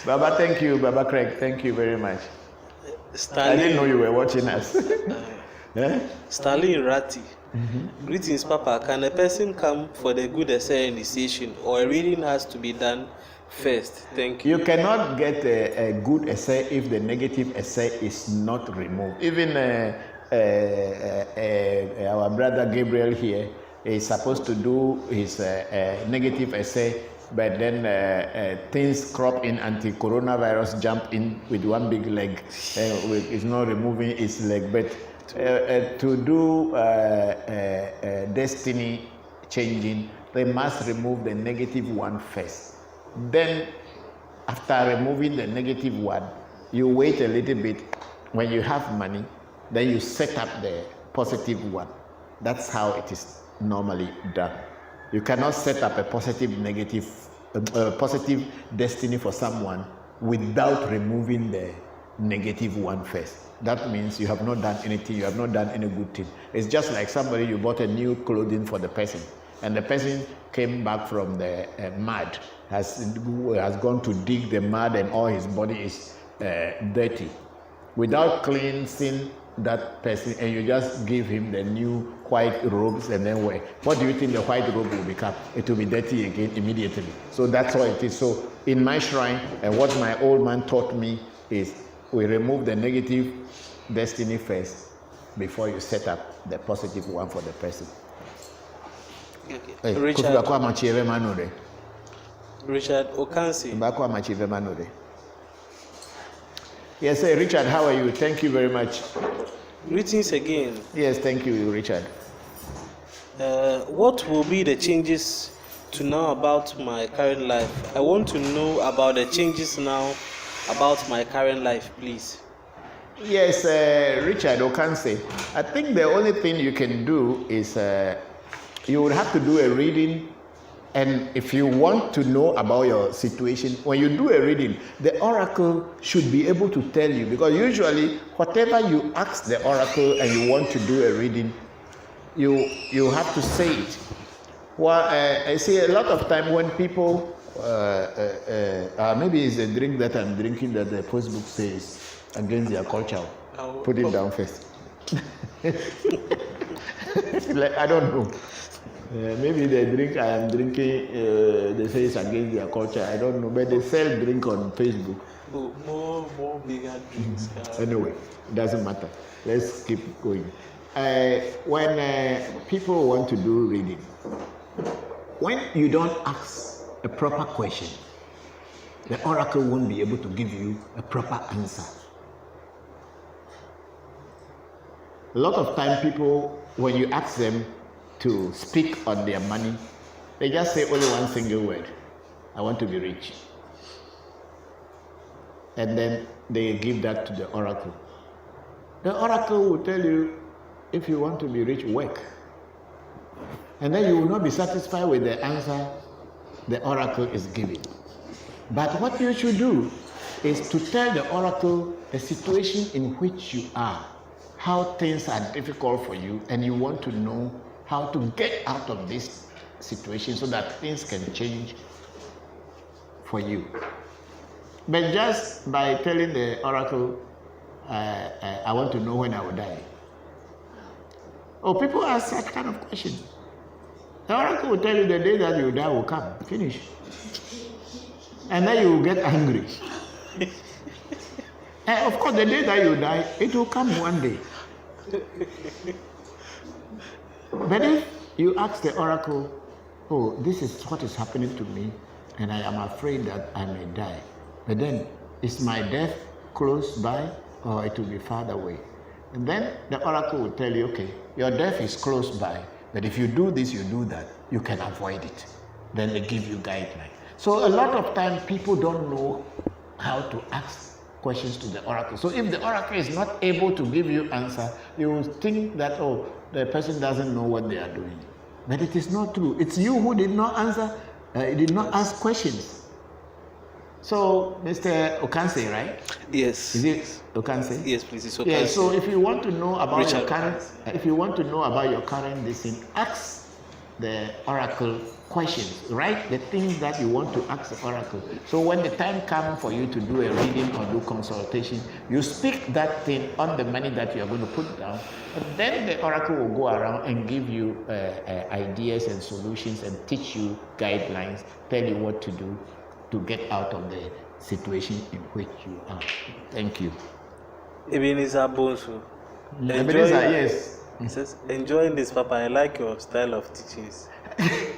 Baba, thank you. Baba Craig, thank you very much. I didn't know you were watching us. Stanley Ratti. Greetings, Papa. Can a person come for the good essay initiation, or a reading has to be done first? Thank you. You cannot get a good essay if the negative essay is not removed. Even our brother Gabriel here is supposed to do his negative essay, but then things crop in, anti-coronavirus jump in with one big leg. It's not removing its leg, but to do destiny changing, they must remove the negative one first. Then, after removing the negative one, you wait a little bit. When you have money, then you set up the positive one. That's how it is normally done. You cannot set up a positive destiny for someone without removing the negative one first. That means you have not done anything, you have not done any good thing. It's just like somebody, you bought a new clothing for the person, and the person came back from the mud, has gone to dig the mud, and all his body is dirty. Without cleansing that person, and you just give him the new white robes and then wear. What do you think the white robe will become? It will be dirty again immediately. So that's what it is. So in my shrine, and what my old man taught me is, we remove the negative destiny first before you set up the positive one for the person. Okay. Richard Okansi. Yes, sir. Richard, how are you? Thank you very much. Greetings again. Yes, thank you, Richard. What will be the changes to know about my current life? I want to know about the changes now about my current life, please. Yes, Richard Okanse. I think the only thing you can do is you would have to do a reading, and if you want to know about your situation, when you do a reading, the oracle should be able to tell you, because usually whatever you ask the oracle and you want to do a reading, you have to say it. Well, I see a lot of time when people maybe it's a drink that I'm drinking that the Facebook says against their culture. Put it down first. I don't know. Maybe the drink I am drinking, they say it's against their culture. I don't know, but they sell drink on Facebook. More bigger drinks. Anyway, it doesn't matter. Let's keep going. When people want to do reading, when you don't ask a proper question, the oracle won't be able to give you a proper answer. A lot of time people, when you ask them, to speak on their money, they just say only one single word: I want to be rich. And then they give that to the oracle. The oracle will tell you, if you want to be rich, work. And then you will not be satisfied with the answer the oracle is giving. But what you should do is to tell the oracle the situation in which you are, how things are difficult for you, and you want to know how to get out of this situation so that things can change for you. But just by telling the oracle, I want to know when I will die. Oh, people ask such kind of questions. The oracle will tell you the day that you die will come. Finish. And then you will get angry. And of course, the day that you die, it will come one day. But if you ask the oracle, oh, this is what is happening to me, and I am afraid that I may die. But then, is my death close by, or it will be far away? And then the oracle will tell you, okay, your death is close by, but if you do this, you do that, you can avoid it. Then they give you guidelines. So a lot of times people don't know how to ask questions to the oracle. So if the oracle is not able to give you answer, you will think that, oh, the person doesn't know what they are doing. But it is not true. It's you who did not answer, did not ask questions. So, Mr. Okanse, right? Yes. Is it Okanse? Yes, please. It's Okanse. Yeah. So, if you want to know about Richard. your current, this, ask the oracle questions. Write the things that you want to ask the oracle. So, when the time comes for you to do a reading or do consultation, you speak that thing on the money that you are going to put down, and then the oracle will go around and give you ideas and solutions and teach you guidelines, tell you what to do to get out of the situation in which you are. Thank you. Ebenezer Bonsu. Ebenezer, yes. He says, enjoying this, Papa. I like your style of teachings.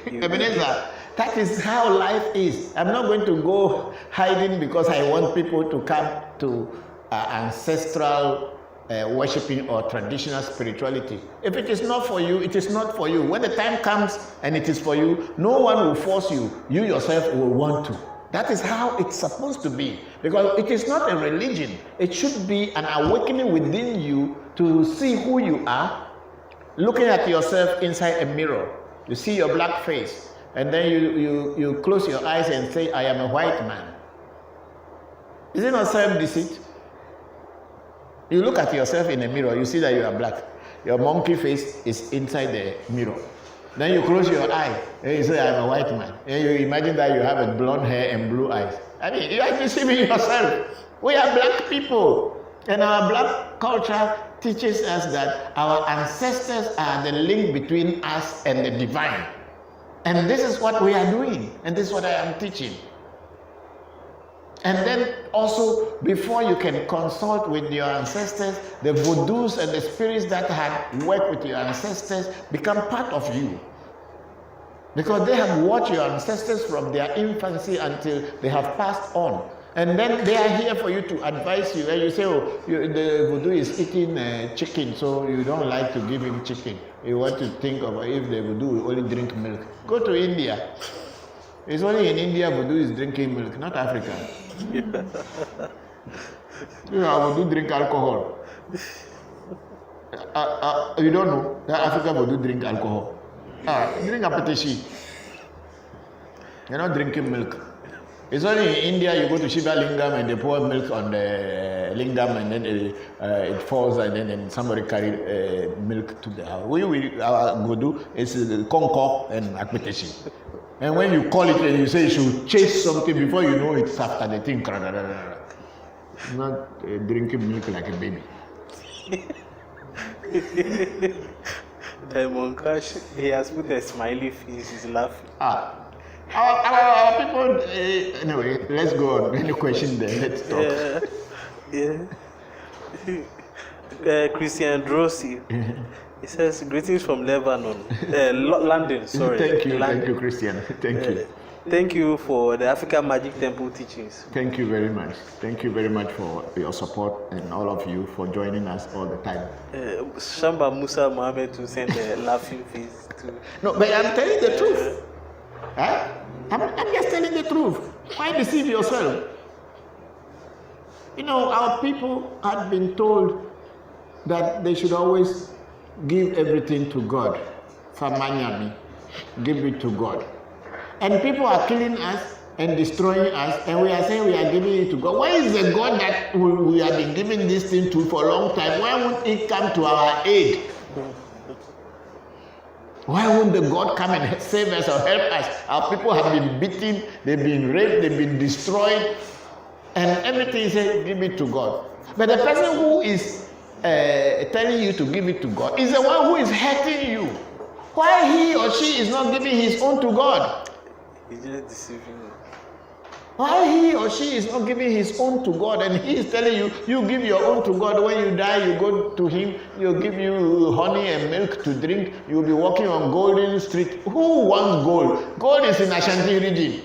Ebenezer, that is how life is. I'm not going to go hiding because I want people to come to ancestral worshiping or traditional spirituality. If it is not for you, it is not for you. When the time comes and it is for you, no one will force you. You yourself will want to. That is how it's supposed to be. Because it is not a religion. It should be an awakening within you to see who you are. Looking at yourself inside a mirror. You see your black face. And then you close your eyes and say, I am a white man. Is it not self-deceit? You look at yourself in a mirror, you see that you are black. Your monkey face is inside the mirror. Then you close your eye and you say, I'm a white man. And you imagine that you have a blonde hair and blue eyes. I mean, you are deceiving yourself. We are black people. And our black culture teaches us that our ancestors are the link between us and the divine. And this is what we are doing. And this is what I am teaching. And then also, before you can consult with your ancestors, the vodus and the spirits that had worked with your ancestors become part of you. Because they have watched your ancestors from their infancy until they have passed on. And then they are here for you to advise you. And you say, oh, the voodoo is eating chicken, so you don't like to give him chicken. You want to think of if the voodoo will only drink milk. Go to India. It's only in India voodoo is drinking milk, not Africa. You know, voodoo drink alcohol. You don't know that Africa voodoo drink alcohol. Drink apetishi. You're not drinking milk. It's only in India you go to Shiva Lingam and they pour milk on the lingam and then it falls and then somebody carry milk to the house. Our voodoo is konko and apetishi. And when you call it and you say you should chase something before you know it's after the thing. Not drinking milk like a baby. Diamond Cash, he has put a smiley face, he's laughing. Our people, anyway, let's go on. Any question there? Let's talk. Yeah. Christian Drossi. He says, greetings from Lebanon. London, sorry. Thank you, London. thank you, Christian. Thank you. Thank you for the African Magic Temple teachings. Thank you very much. Thank you very much for your support and all of you for joining us all the time. Shamba Musa Mohammed to send a laughing face to. No, but I'm telling the truth. Huh? I'm just telling the truth. Why deceive yourself? You know, our people had been told that they should always give everything to God. Famanyami, give it to God. And people are killing us and destroying us, and we are saying we are giving it to God. Why is the God that we have been giving this thing to for a long time? Why won't it come to our aid? Why won't the God come and save us or help us? Our people have been beaten, they've been raped, they've been destroyed, and everything is said, give it to God. But the person who is telling you to give it to God is the one who is hurting you. Why he or she is not giving his own to God? He's just deceiving you. Why he or she is not giving his own to God, and he is telling you, you give your own to God. When you die, you go to him, he'll give you honey and milk to drink. You'll be walking on golden street. Who wants gold? Gold is in Ashanti region.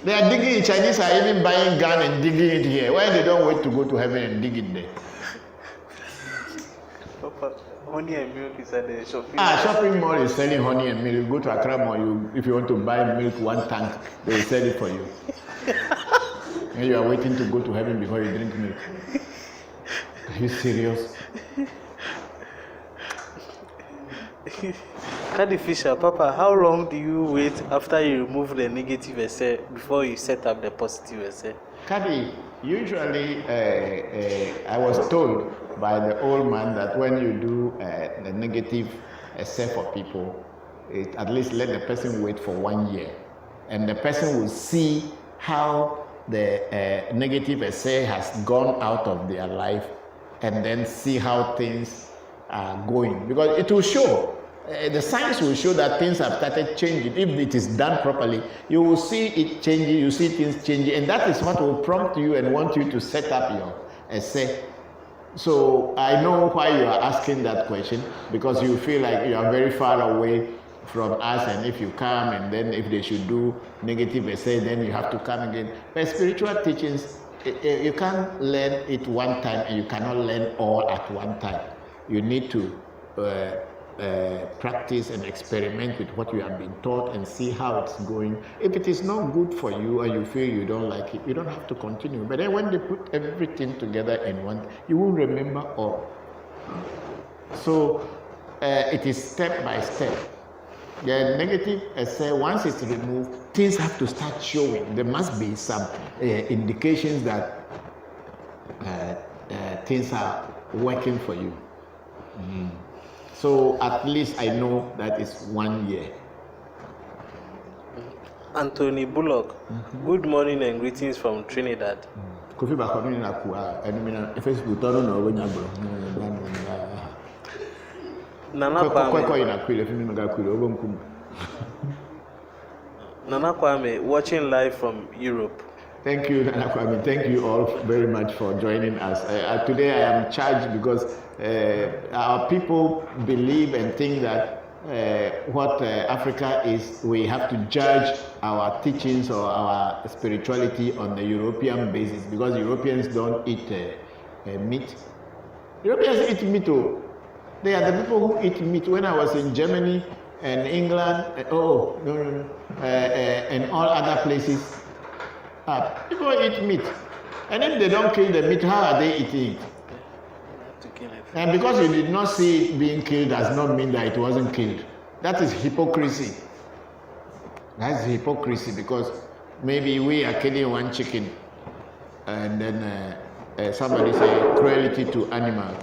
They are digging it. Chinese are even buying gun and digging it here. Why they don't wait to go to heaven and dig it there? Papa, honey and milk is at the shopping Shopping mall is selling honey and milk. You go to Accra Mall, if you want to buy milk, 1 tank, they will sell it for you. And you are waiting to go to heaven before you drink milk. Are you serious? Kadi Fisher, Papa, how long do you wait after you remove the negative essay before you set up the positive essay? Kadi, usually I was told by the old man that when you do the negative essay for people, at least let the person wait for 1 year. And the person will see how the negative essay has gone out of their life, and then see how things are going. Because it will show. The science will show that things have started changing. If it is done properly, you will see it changing, you see things changing, and that is what will prompt you and want you to set up your essay. So I know why you are asking that question, because you feel like you are very far away from us, and if you come and then if they should do negative essay, then you have to come again. But spiritual teachings, you can't learn it one time, and you cannot learn all at one time. You need to practice and experiment with what you have been taught and see how it's going. If it is not good for you and you feel you don't like it, you don't have to continue. But then when they put everything together in one, you will remember all. So it is step by step. The negative essay, once it's removed, things have to start showing. There must be some indications that things are working for you. So at least I know that it's 1 year. Anthony Bullock, good morning and greetings from Trinidad. Kofi bakoni na kuwa enumina Facebook tono na obonya bro. Nana Kwame ina kwile fimi mga kwile obonkum. Nana Kwame, watching live from Europe. Thank you, Nana Kwame. Thank you all very much for joining us. Today I am charged because our people believe and think that what Africa is, we have to judge our teachings or our spirituality on the European basis, because Europeans don't eat meat. Europeans eat meat too. They are the people who eat meat. When I was in Germany and England, and all other places, people eat meat. And if they don't kill the meat, how are they eating it? And because you did not see it being killed does not mean that it wasn't killed. That is hypocrisy. That's hypocrisy, because maybe we are killing one chicken and then somebody say cruelty to animals.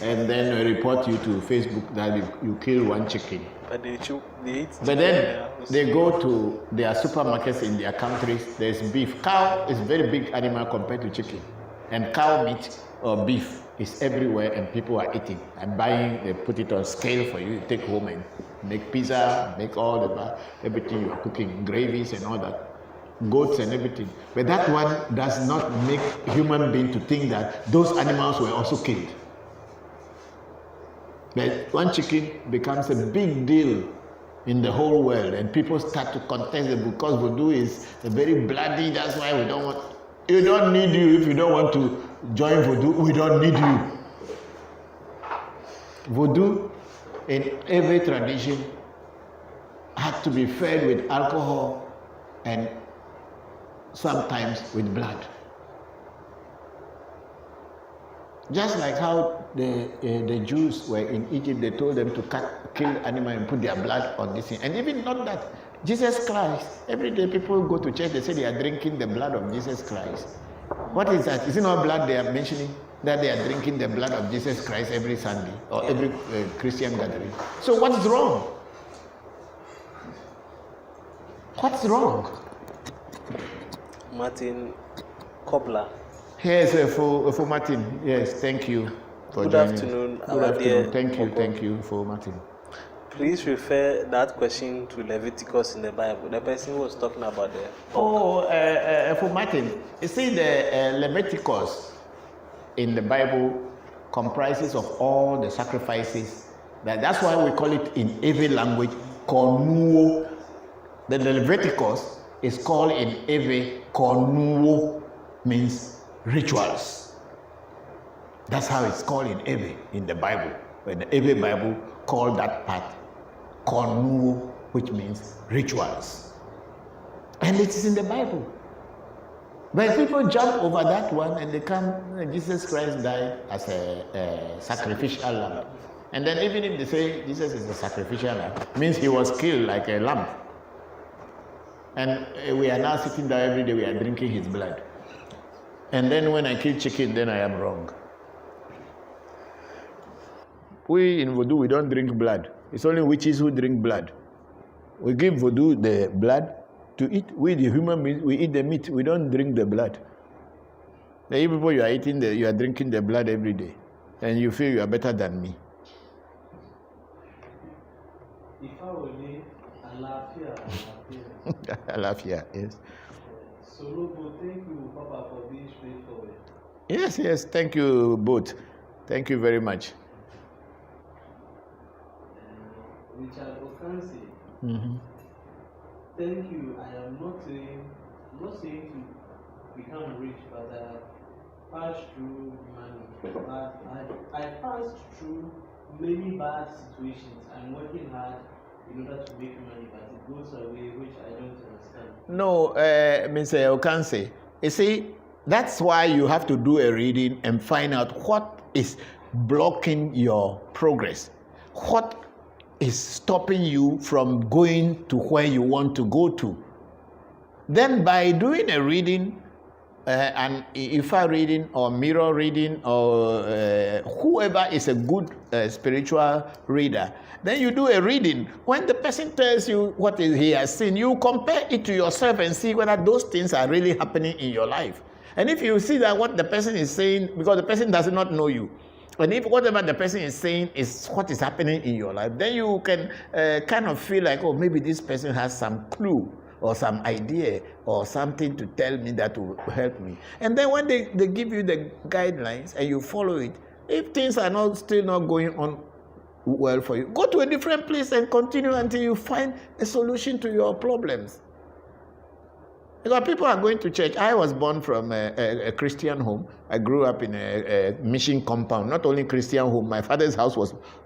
And then report you to Facebook that you kill one chicken. But they eat. But then they go to their supermarkets in their countries, there's beef. Cow is a very big animal compared to chicken. And cow meat or beef is everywhere, and people are eating and buying. They put it on scale for you to take home and make pizza, make all everything you are cooking, gravies and all that, goats and everything. But that one does not make human being to think that those animals were also killed. But one chicken becomes a big deal in the whole world, and people start to contest it because voodoo is very bloody. That's why we don't want. You don't need you if you don't want to join voodoo. We don't need you. Voodoo, in every tradition, had to be fed with alcohol and sometimes with blood. Just like how the Jews were in Egypt, they told them to kill animal and put their blood on this thing. And even not that, Jesus Christ, every day people go to church, they say they are drinking the blood of Jesus Christ. What is that? Is it not blood they are mentioning? That they are drinking the blood of Jesus Christ every Sunday or every Christian gathering. So what's wrong? What's wrong? Martin Kobler. Yes, for Martin. Yes, thank you for Good joining. afternoon, Good our afternoon. dear Thank you for Martin. Please refer that question to Leviticus in the Bible. The person who was talking about the For Martin, you see the Leviticus in the Bible comprises of all the sacrifices. That's why we call it in Ewe language Konuo. The Leviticus is called in Ewe Konuo, means rituals. That's how it's called in Ewe in the Bible. When the Ewe Bible called that part Konuo, which means rituals. And it is in the Bible. But people jump over that one and they come, Jesus Christ died as a sacrificial lamb. And then even if they say Jesus is a sacrificial lamb, means he was killed like a lamb. And we are now sitting there every day, we are drinking his blood. And then when I kill chicken, then I am wrong. We in voodoo, we don't drink blood. It's only witches who drink blood. We give voodoo the blood to eat. We, the human beings, we eat the meat. We don't drink the blood. The people you are eating, you are drinking the blood every day. And you feel you are better than me. If I were me, Alafia. Alafia, yes. So, Lobo, thank you, Papa, for being straightforward. Yes, thank you both. Thank you very much. Richard Okansi, Mm-hmm. thank you. I am not saying to become rich, but I have passed through money. But I passed through many bad situations. I'm working hard in order to make money, but it goes away, which I don't understand. No, Mr. Okansi, you see, that's why you have to do a reading and find out what is blocking your progress. What is stopping you from going to where you want to go to. Then by doing a reading, an Ifa reading or mirror reading or whoever is a good spiritual reader, then you do a reading. When the person tells you what he has seen, you compare it to yourself and see whether those things are really happening in your life. And if you see that what the person is saying, because the person does not know you, and if whatever the person is saying is what is happening in your life, then you can kind of feel like, oh, maybe this person has some clue or some idea or something to tell me that will help me. And then when they give you the guidelines and you follow it, if things are still not going on well for you, go to a different place and continue until you find a solution to your problems. Because people are going to church. I was born from a Christian home. I grew up in a mission compound. Not only Christian home. My father's house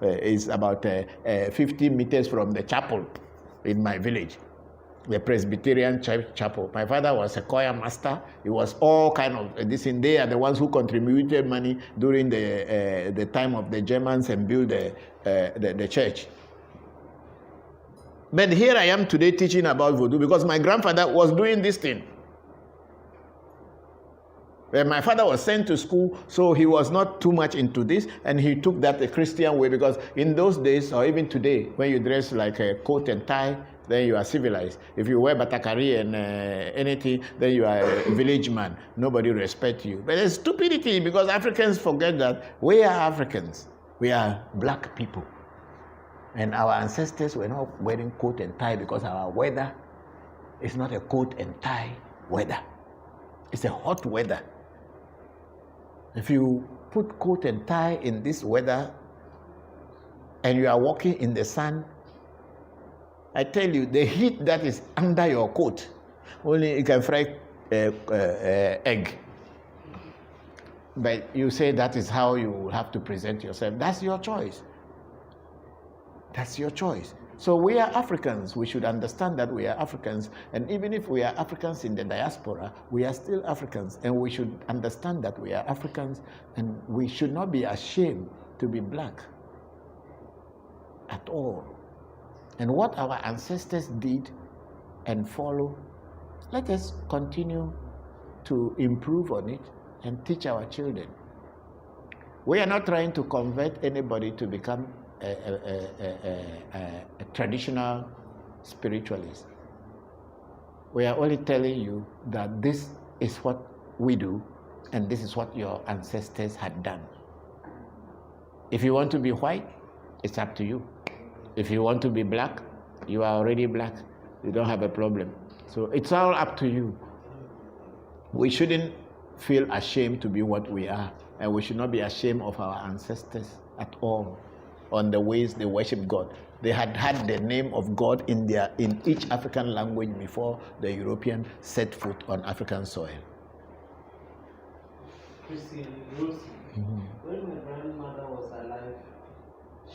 is about 50 meters from the chapel in my village, the Presbyterian chapel. My father was a choir master. It was all kind of this. And they are the ones who contributed money during the time of the Germans and built the church. But here I am today teaching about voodoo because my grandfather was doing this thing. When my father was sent to school, so he was not too much into this, and he took that the Christian way, because in those days, or even today, when you dress like a coat and tie, then you are civilized. If you wear batakari and anything, then you are a village man. Nobody respects you. But it's stupidity, because Africans forget that we are Africans. We are black people. And our ancestors were not wearing coat and tie because our weather is not a coat and tie weather. It's a hot weather. If you put coat and tie in this weather and you are walking in the sun, I tell you, the heat that is under your coat, only you can fry egg. But you say that is how you have to present yourself. That's your choice. That's your choice. So we are Africans. We should understand that we are Africans. And even if we are Africans in the diaspora, we are still Africans. And we should understand that we are Africans. And we should not be ashamed to be black at all. And what our ancestors did and follow, let us continue to improve on it and teach our children. We are not trying to convert anybody to become a traditional spiritualist. We are only telling you that this is what we do and this is what your ancestors had done. If you want to be white, it's up to you. If you want to be black, you are already black. You don't have a problem. So it's all up to you. We shouldn't feel ashamed to be what we are, and we should not be ashamed of our ancestors at all on the ways they worship God. They had the name of God in each African language before the European set foot on African soil. Christian Rosie, when my grandmother was alive,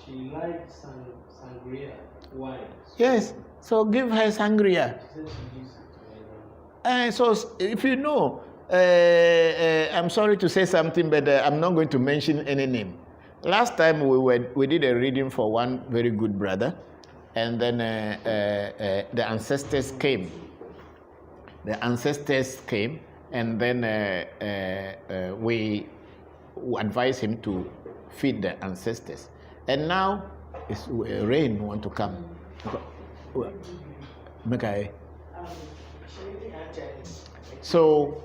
she liked sangria wine. Yes, so give her sangria. She said she used it to her. So if you know, I'm sorry to say something, but I'm not going to mention any name. Last time we did a reading for one very good brother, and then the ancestors came. The ancestors came, and then we advised him to feed the ancestors. And now it's rain want to come. So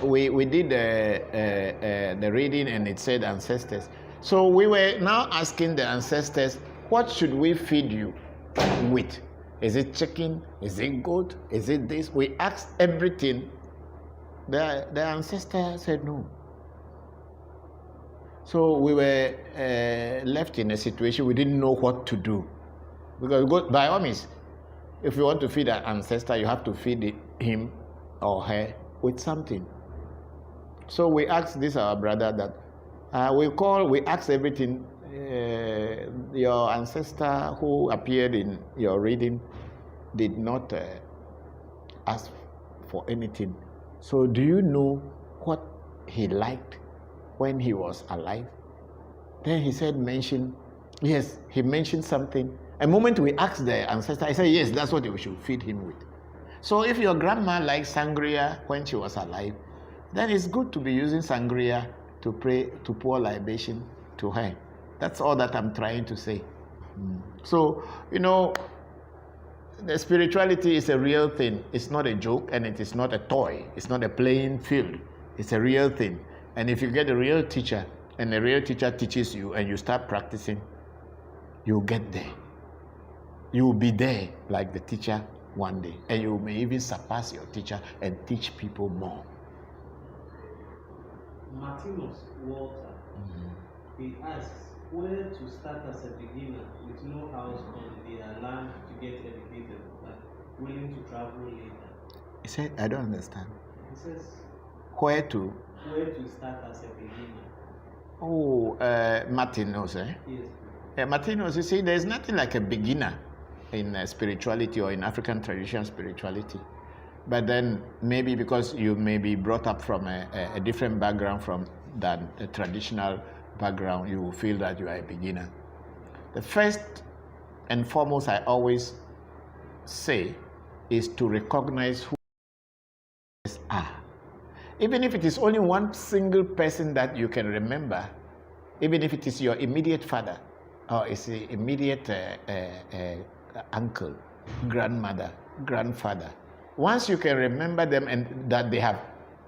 we did the reading, and it said ancestors. So we were now asking the ancestors, what should we feed you with? Is it chicken? Is it goat? Is it this? We asked everything. The ancestor said no. So we were left in a situation we didn't know what to do. Because by all means, if you want to feed an ancestor, you have to feed him or her with something. So we asked this our brother that we asked everything. Your ancestor who appeared in your reading did not ask for anything. So do you know what he liked when he was alive? Then he said, yes, he mentioned something. A moment we asked the ancestor, I said, yes, that's what we should feed him with. So if your grandma liked sangria when she was alive, then it's good to be using sangria to pray, to pour libation to her. That's all that I'm trying to say. So, the spirituality is a real thing. It's not a joke, and it is not a toy. It's not a playing field. It's a real thing. And if you get a real teacher, and the real teacher teaches you, and you start practicing, you'll get there. You will be there like the teacher one day, and you may even surpass your teacher and teach people more. Martinus Walter, he asks where to start as a beginner with no house on their land to get educated, but willing to travel later. He said, I don't understand. He says, where to start as a beginner. Oh, Martinus, eh? Yes. Martinus, you see, there's nothing like a beginner in spirituality or in African traditional spirituality. But then maybe because you may be brought up from a different background from than a traditional background, you will feel that you are a beginner. The first and foremost I always say is to recognize who you are. Even if it is only one single person that you can remember, even if it is your immediate father or it's the immediate uncle, grandmother, grandfather. Once you can remember them and that they have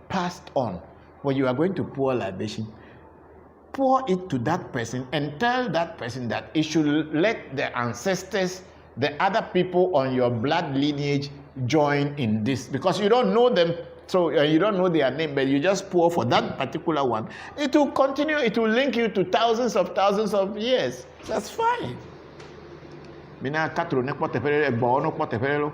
passed on, when you are going to pour libation, pour it to that person and tell that person that it should let the ancestors, the other people on your blood lineage join in this, because you don't know them, so you don't know their name, but you just pour for that particular one. It will continue, it will link you to thousands of years. That's fine. Mina katro ne kpɔ teƒe ɖe egbewo no kpɔ teƒe ɖe lo.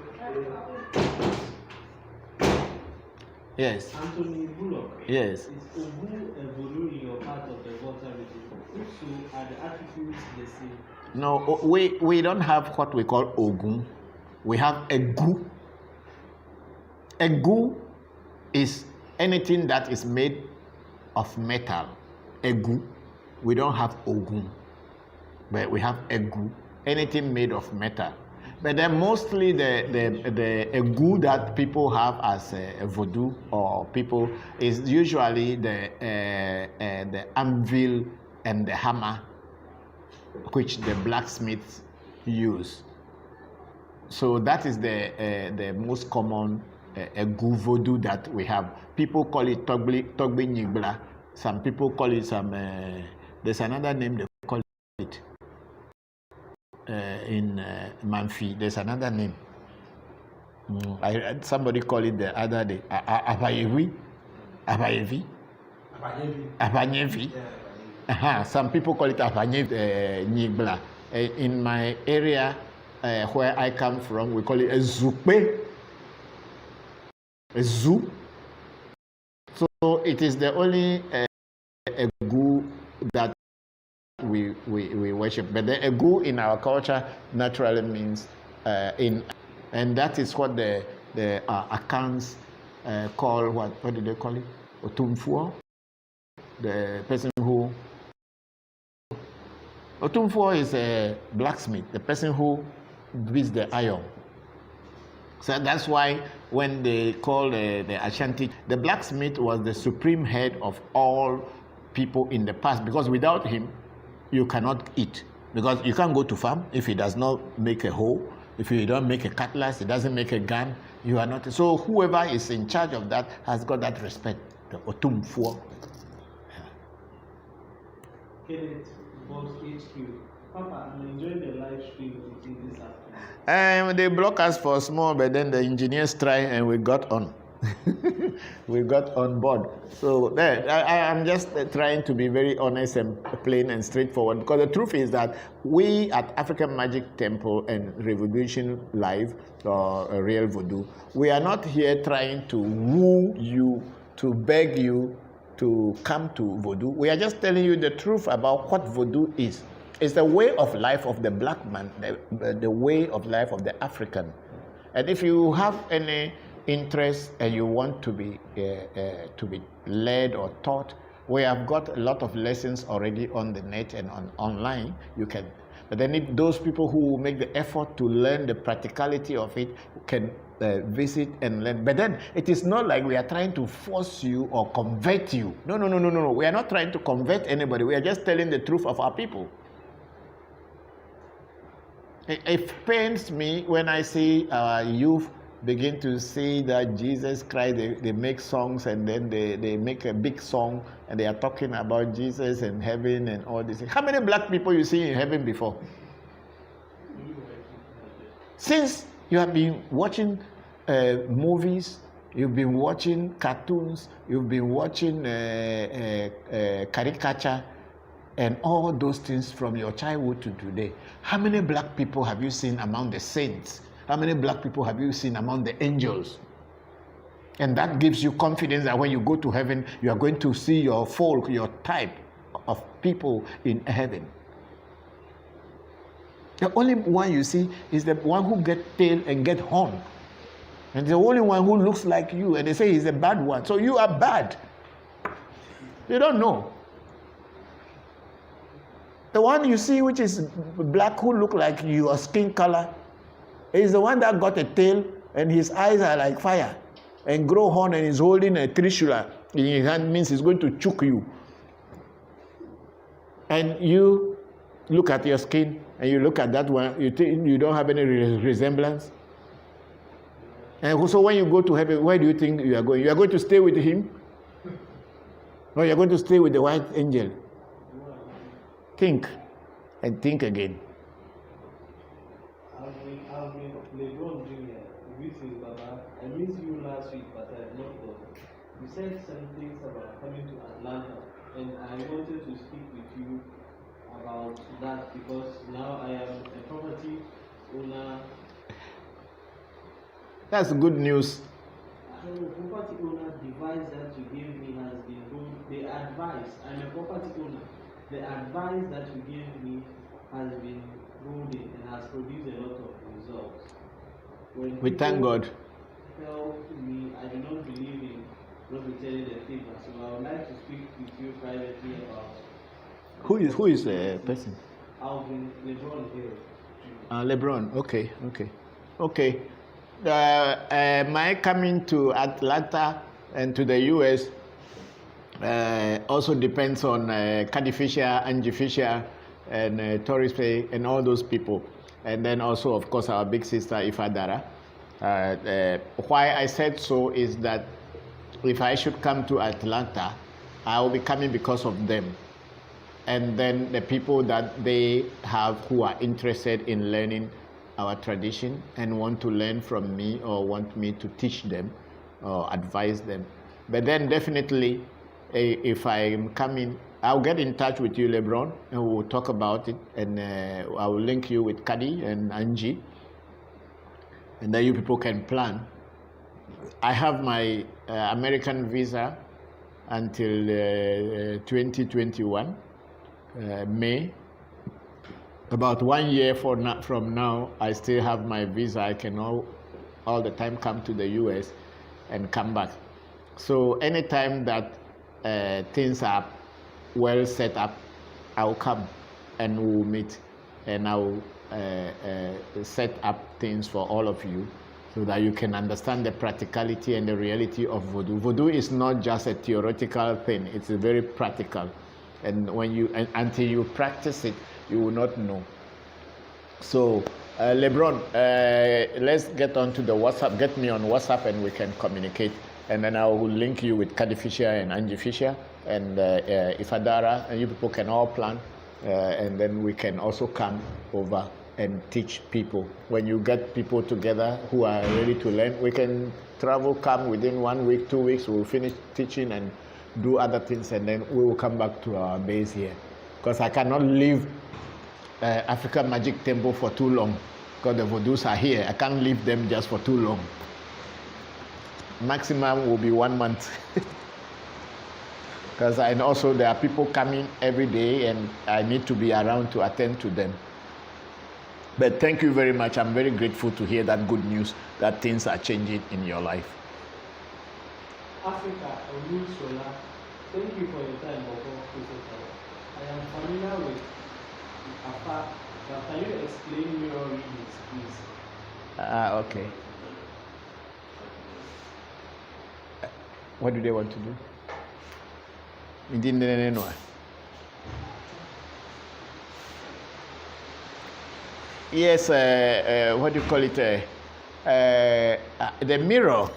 Yes. Anthony Bullock. Yes. Is Ogun and vodu in your part of the water region? If so, are the attributes the same? No, we don't have what we call Ogun. We have Egu. Egu is anything that is made of metal. Egu. We don't have Ogun, but we have Egu. Anything made of metal. But then mostly the Egu that people have as a voodoo or people is usually the anvil and the hammer, which the blacksmiths use. So that is the most common Egu voodoo that we have. People call it Togbi Nyibla. Some people call it there's another name they call it. In Manfi, there's another name. Somebody called it the other day. Abayevi. Some people call it Abanyevi Nibla. In my area where I come from, we call it a Zupe. A zoo. So it is the only Egu that we worship, but the Egu in our culture naturally means and that is what the Akans call what do they call it? Otumfuo, the person who Otumfuo is a blacksmith, the person who beats the iron. So that's why when they call the Ashanti, the blacksmith was the supreme head of all people in the past, because without him you cannot eat, because you can't go to farm if he does not make a hoe, if he don't make a cutlass, he doesn't make a gun, you are not. So whoever is in charge of that has got that respect, the Otumfuo. Kenneth, Boss HQ. Papa, I'm enjoying the live stream this afternoon. They block us for small, but then the engineers try and we got on. We got on board. So there, I'm just trying to be very honest and plain and straightforward, because the truth is that we at African Magic Temple and Revolution Live, or Real Voodoo, we are not here trying to woo you, to beg you to come to Voodoo. We are just telling you the truth about what Voodoo is. It's the way of life of the black man, the way of life of the African. And if you have any interest and you want to be led or taught, we have got a lot of lessons already on the net and online. You can, but then if those people who make the effort to learn the practicality of it can visit and learn. But then it is not like we are trying to force you or convert you. No. We are not trying to convert anybody. We are just telling the truth of our people. It pains me when I see our youth begin to see that Jesus Christ, they make songs and then they make a big song and they are talking about Jesus and heaven and all this. How many black people you see in heaven before? Since you have been watching movies, you've been watching cartoons, you've been watching caricature, and all those things from your childhood to today. How many black people have you seen among the saints? How many black people have you seen among the angels? And that gives you confidence that when you go to heaven, you are going to see your folk, your type of people in heaven. The only one you see is the one who get tail and get horn. And the only one who looks like you, and they say he's a bad one. So you are bad. You don't know. The one you see which is black who look like your skin color is the one that got a tail and his eyes are like fire and grow horn and is holding a trishula in his hand, means he's going to choke you. And you look at your skin and you look at that one, you think you don't have any resemblance. And so when you go to heaven, where do you think you are going? You are going to stay with him? Or you are going to stay with the white angel? Think and think again. I've been LeBron Jr. Greetings, Baba. I missed you last week, but I have not gone. You said some things about coming to Atlanta, and I wanted to speak with you about that, because now I am a property owner. That's good news. The property owner device that you gave me has been good. The advice, I'm a property owner. The advice that you gave me has been good and has produced a lot of results. When We thank people God. tell me I do not believe in not returning the favor, so I would like to speak with you privately about Who is the person? Alvin LeBron Hill. LeBron. Okay. My coming to Atlanta and to the US also depends on Caddy Fisher, Angie Fisher, and Torres Pay, and all those people. And then also, of course, our big sister, Ifadara. Why I said so is that if I should come to Atlanta, I will be coming because of them. And then the people that they have who are interested in learning our tradition and want to learn from me or want me to teach them or advise them. But then definitely, if I'm coming, I'll get in touch with you, LeBron, and we'll talk about it. And I will link you with Kadi and Angie. And then you people can plan. I have my American visa until 2021, May. About 1 year from now, I still have my visa. I can all the time come to the US and come back. So anytime that things are well set up, I'll come and we'll meet and I'll set up things for all of you so that you can understand the practicality and the reality of voodoo. Voodoo is not just a theoretical thing, it's a very practical. And until you practice it, you will not know. So, LeBron, let's get on to the WhatsApp. Get me on WhatsApp and we can communicate. And then I will link you with Caddy Fisher and Angie Fisher and Ifadara, and you people can all plan. And then we can also come over and teach people. When you get people together who are ready to learn, we can come within 1 week, 2 weeks, we'll finish teaching and do other things, and then we will come back to our base here. Because I cannot leave African Magic Temple for too long, because the Vodus are here. I can't leave them just for too long. Maximum will be 1 month. And also there are people coming every day, and I need to be around to attend to them. But thank you very much. I'm very grateful to hear that good news that things are changing in your life. Africa, Sola, thank you for your time, Bokor Christopher. I am familiar with Afa, but can you explain mirror readings, please? Okay. What do they want to do? Yes, what do you call it? The mirror.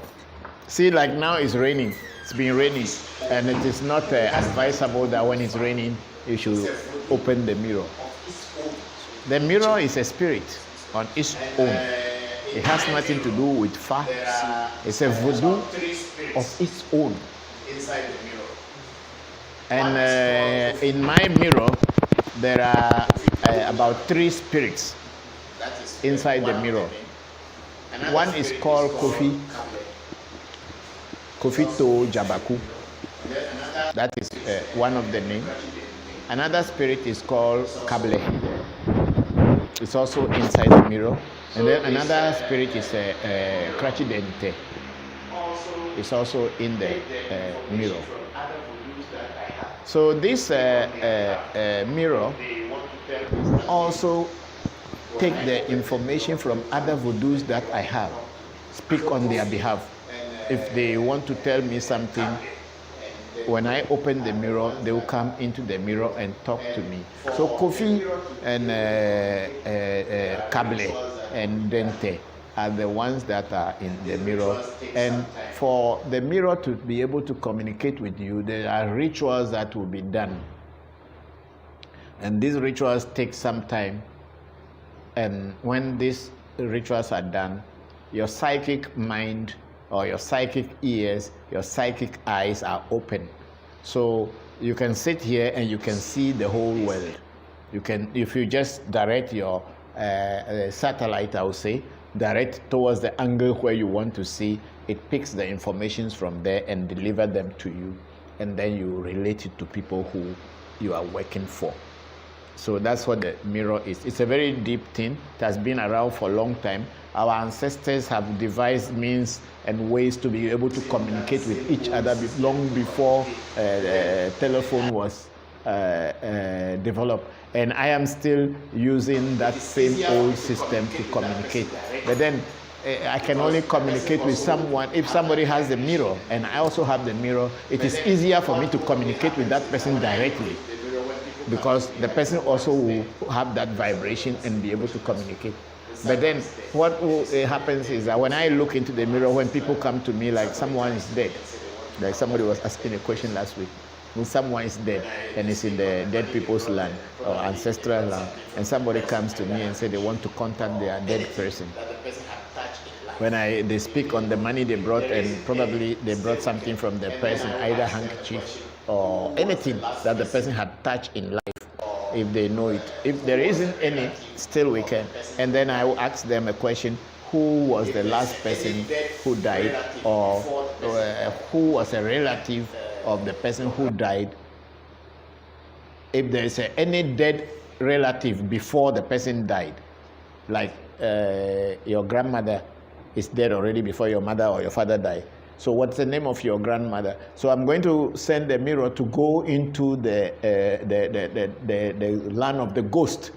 See, like now it's raining. It's been raining, and it is not advisable that when it's raining, you should open the mirror. The mirror is a spirit on its own. It has nothing to do with Fa. It's a voodoo of its own. Inside the mirror. And in my mirror, there are about 3 spirits inside the mirror. One is called Kofi To Jabaku. That is one of the names. Another spirit is called Kable. It's also inside the mirror. And then another spirit is Krachidente. It's also in the mirror. So this mirror also take the information from other voodoos that I have, speak on their behalf. If they want to tell me something, when I open the mirror, they will come into the mirror and talk to me. So Kofi and Kable and Dente are the ones that are in the mirror. And for the mirror to be able to communicate with you, there are rituals that will be done. And these rituals take some time. And when these rituals are done, your psychic mind or your psychic ears, your psychic eyes are open. So you can sit here and you can see the whole world. You can, if you just direct your satellite, I would say, direct towards the angle where you want to see. It picks the informations from there and deliver them to you, and then you relate it to people who you are working for. So that's what the mirror is. It's a very deep thing. It has been around for a long time. Our ancestors have devised means and ways to be able to communicate with each other long before telephone was developed. And I am still using that same old system to communicate. But then I can only communicate with someone if somebody has the mirror and I also have the mirror. It is easier for me to communicate with that person directly, because the person also will have that vibration and be able to communicate. But then what happens is that when I look into the mirror, when people come to me like someone is dead, like somebody was asking a question last week, when someone is dead and is in the dead people's land or ancestral land, and somebody comes to me and say they want to contact their dead person. When they speak on the money they brought, and probably they brought something from the person, either handkerchief or anything that the person had touched in life, if they know it. If there isn't any, still we can. And then I will ask them a question: who was the last person who died, or who was a relative of the person who died? If there is any dead relative before the person died, like your grandmother is dead already before your mother or your father died. So what's the name of your grandmother? So I'm going to send the mirror to go into the land of the ghost,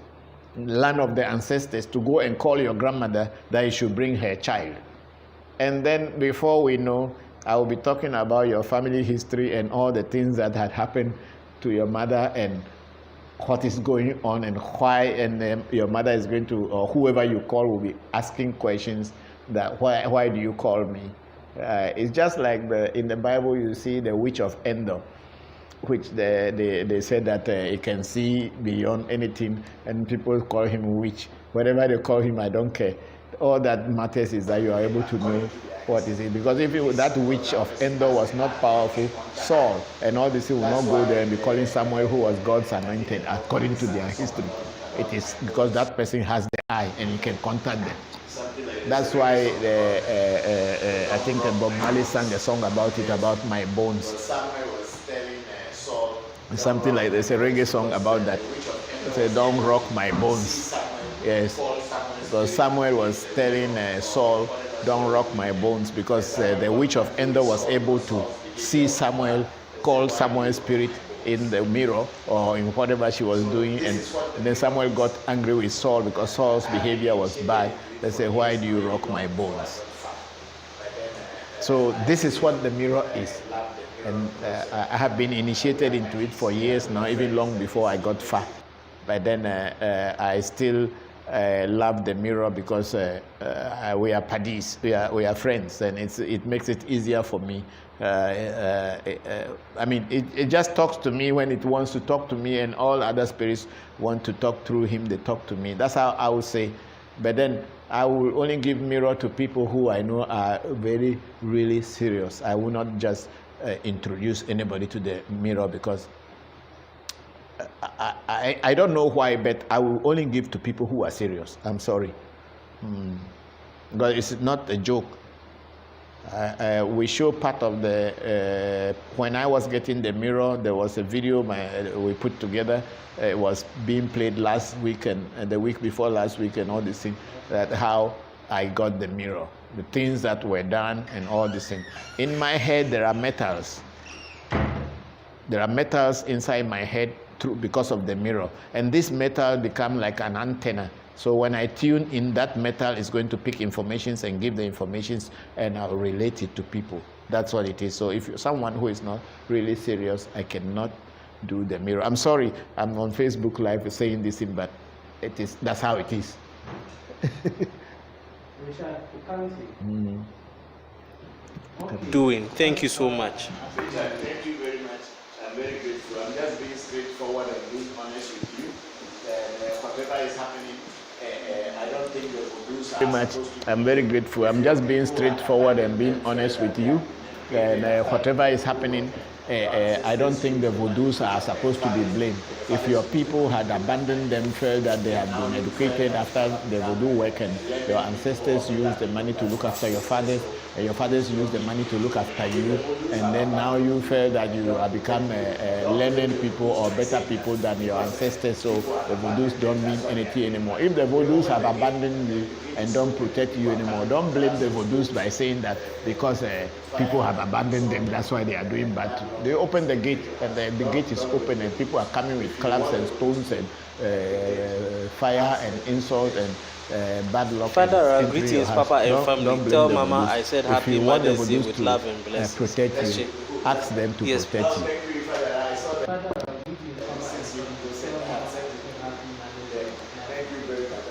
land of the ancestors, to go and call your grandmother that you should bring her child. And then before we know, I will be talking about your family history and all the things that had happened to your mother and what is going on and why, and your mother is going to, or whoever you call will be asking questions that why do you call me? It's just like in the Bible you see the witch of Endor, which they said that he can see beyond anything, and people call him witch. Whatever they call him, I don't care. All that matters is that you are able to know what is it. Because if that witch of Endor was not powerful, Saul and all this will not go there and be calling Samuel, who was God's anointed, according to their history. It is because that person has the eye and you can contact them. That's why I think Bob Marley sang a song about it, about my bones. Something like there's a reggae song about that. It said, "Don't rock my bones." Yes, because Samuel was telling Saul, "Don't rock my bones," because the witch of Endor was able to see Samuel, call Samuel's spirit in the mirror or in whatever she was doing, and then Samuel got angry with Saul because Saul's behavior was bad. They say, "Why do you rock my bones?" So this is what the mirror is, and I have been initiated into it for years now, even long before I got far. But then I still love the mirror because we are paddies, we are friends, and it makes it easier for me. I mean, it just talks to me when it wants to talk to me, and all other spirits want to talk through him, they talk to me. That's how I would say. But then I will only give mirror to people who I know are very, really serious. I will not just introduce anybody to the mirror, because I don't know why, but I will only give to people who are serious. I'm sorry. Because it's not a joke. We show part of the, when I was getting the mirror, there was a video we put together. It was being played last week and the week before last week and all these things, that how I got the mirror, the things that were done and all these things. In my head, there are metals. There are metals inside my head because of the mirror. And this metal become like an antenna. So when I tune in, that metal is going to pick informations and give the informations, and I'll relate it to people. That's what it is. So if you're someone who is not really serious, I cannot do the mirror. I'm sorry, I'm on Facebook Live saying this thing, but that's how it is. Doing. Thank you so much. Thank you very much. I'm very grateful. I'm just being straightforward and being honest with you. Whatever is happening, I don't think the producers very much. I'm very grateful. I'm just being straightforward and being honest with you. And whatever is happening, I don't think the vodus are supposed to be blamed. If your people had abandoned them, felt that they had been educated after the voodoo work, and your ancestors used the money to look after your fathers, and your fathers used the money to look after you, and then now you feel that you have become learned people or better people than your ancestors, so the vodus don't mean anything anymore. If the vodus have abandoned you and don't protect you anymore, don't blame the vodus by saying that because people have abandoned them, that's why they are doing bad. They open the gate, and the gate is open, and people are coming with clubs and stones and fire and insult and bad luck. Father, greetings, Papa and family. Tell Mama I said happy Mother's Day with love and blessings. Protect you. Ask them to protect you.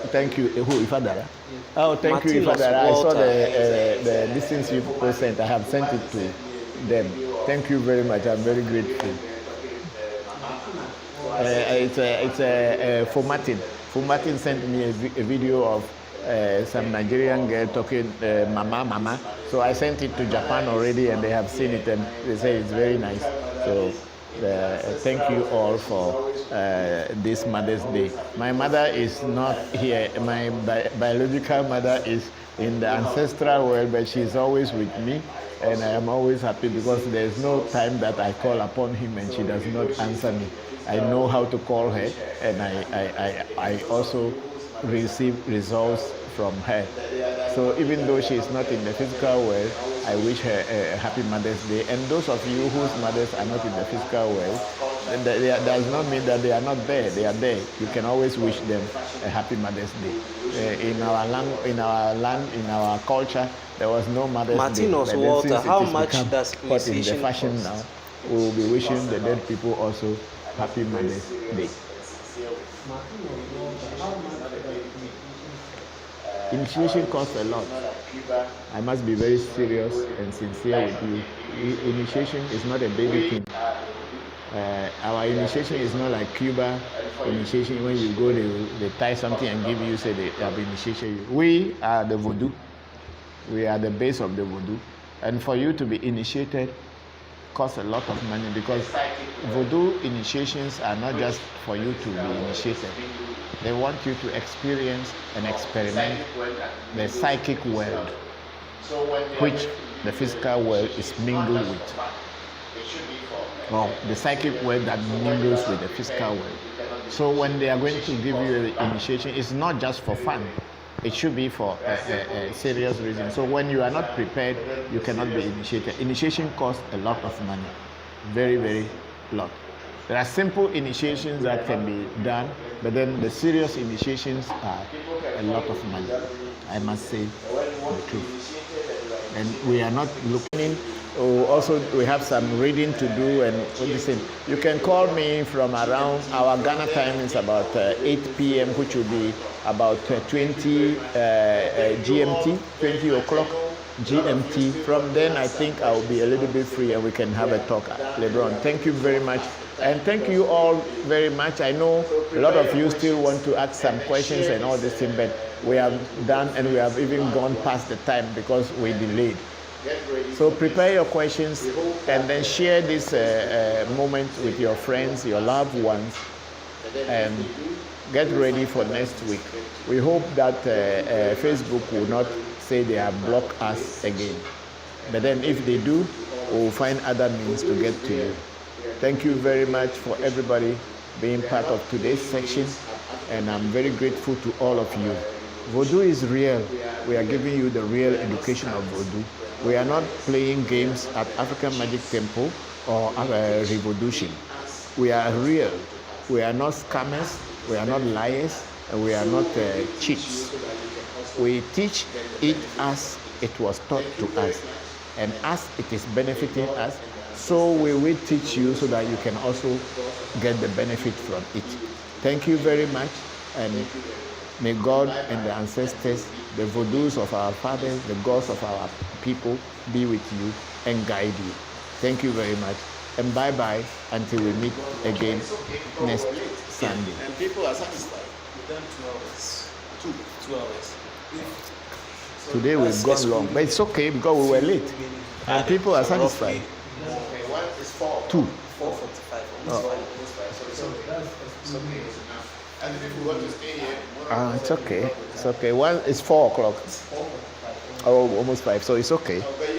Thank you. Who, Ifadara? Oh, thank you, Ifadara. I saw the distance you sent. I have sent it to them. Thank you very much. I'm very grateful. It's for Martin. For Martin sent me a video of some Nigerian girl talking mama. So I sent it to Japan already, and they have seen it, and they say it's very nice. So thank you all for this Mother's Day. My mother is not here. My biological mother is in the ancestral world, but she's always with me, and I am always happy because there's no time that I call upon him and she does not answer me. I know how to call her, and I also receive results from her. So even though she is not in the physical world, I wish her a happy Mother's Day. And those of you whose mothers are not in the physical world, that does not mean that they are not there. They are there. You can always wish them a happy Mother's Day. In our land, in our culture, there was no Mother's Day. Martinos Walter, how much does what in the initiation fashion cost? now? We will be wishing the dead people also happy Mother's Day. Initiation costs a lot. I must be very serious and sincere with you. Initiation is not a baby thing. Our initiation is not like Cuba initiation. When you go, they tie something and give you, say they have initiation you. We are the voodoo. We are the base of the voodoo. And for you to be initiated costs a lot of money, because voodoo initiations are not just for you to be initiated. They want you to experience and experiment the psychic world, which the physical world is mingled with. Well, the psychic world that mingles with the physical world. So when they are going to give you an initiation, it's not just for fun. It should be for a serious reason. So when you are not prepared, you cannot be initiated. Initiation costs a lot of money. Very, very lot. There are simple initiations that can be done, but then the serious initiations are a lot of money. I must say the truth. And we are not looking. Also, we have some reading to do, and listen. You can call me from around our Ghana time is about 8 p.m., which will be about 20 GMT, 20 o'clock GMT. From then, I think I will be a little bit free, and we can have a talk later on. Thank you very much. And thank you all very much. I know a lot of you still want to ask some questions and all this thing, but we have done, and we have even gone past the time because we delayed. So prepare your questions and then share this moment with your friends, your loved ones, and get ready for next week. We hope that Facebook will not say they have blocked us again. But then if they do, we'll find other means to get to you. Thank you very much for everybody being part of today's section, and I'm very grateful to all of you. Voodoo is real. We are giving you the real education of Voodoo. We are not playing games at African Magic Temple or Revolution. We are real. We are not scammers. We are not liars. And we are not cheats. We teach it as it was taught to us. And as it is benefiting us, so we will teach you so that you can also get the benefit from it. Thank you very much. And may God and the ancestors, the voodoos of our fathers, the gods of our people be with you and guide you. Thank you very much. And bye-bye until we meet again next Sunday. And people are satisfied. We've done 2 hours. Today we've gone long, but it's okay because we were late. And people are satisfied. Okay, It's 4. 2. 4:45. Oh. Almost 5. So it's okay. It's okay. It's enough. And if you want to stay here, It's okay. It's okay. It's 4 o'clock. It's 4:45. Oh, almost 5. So it's okay. but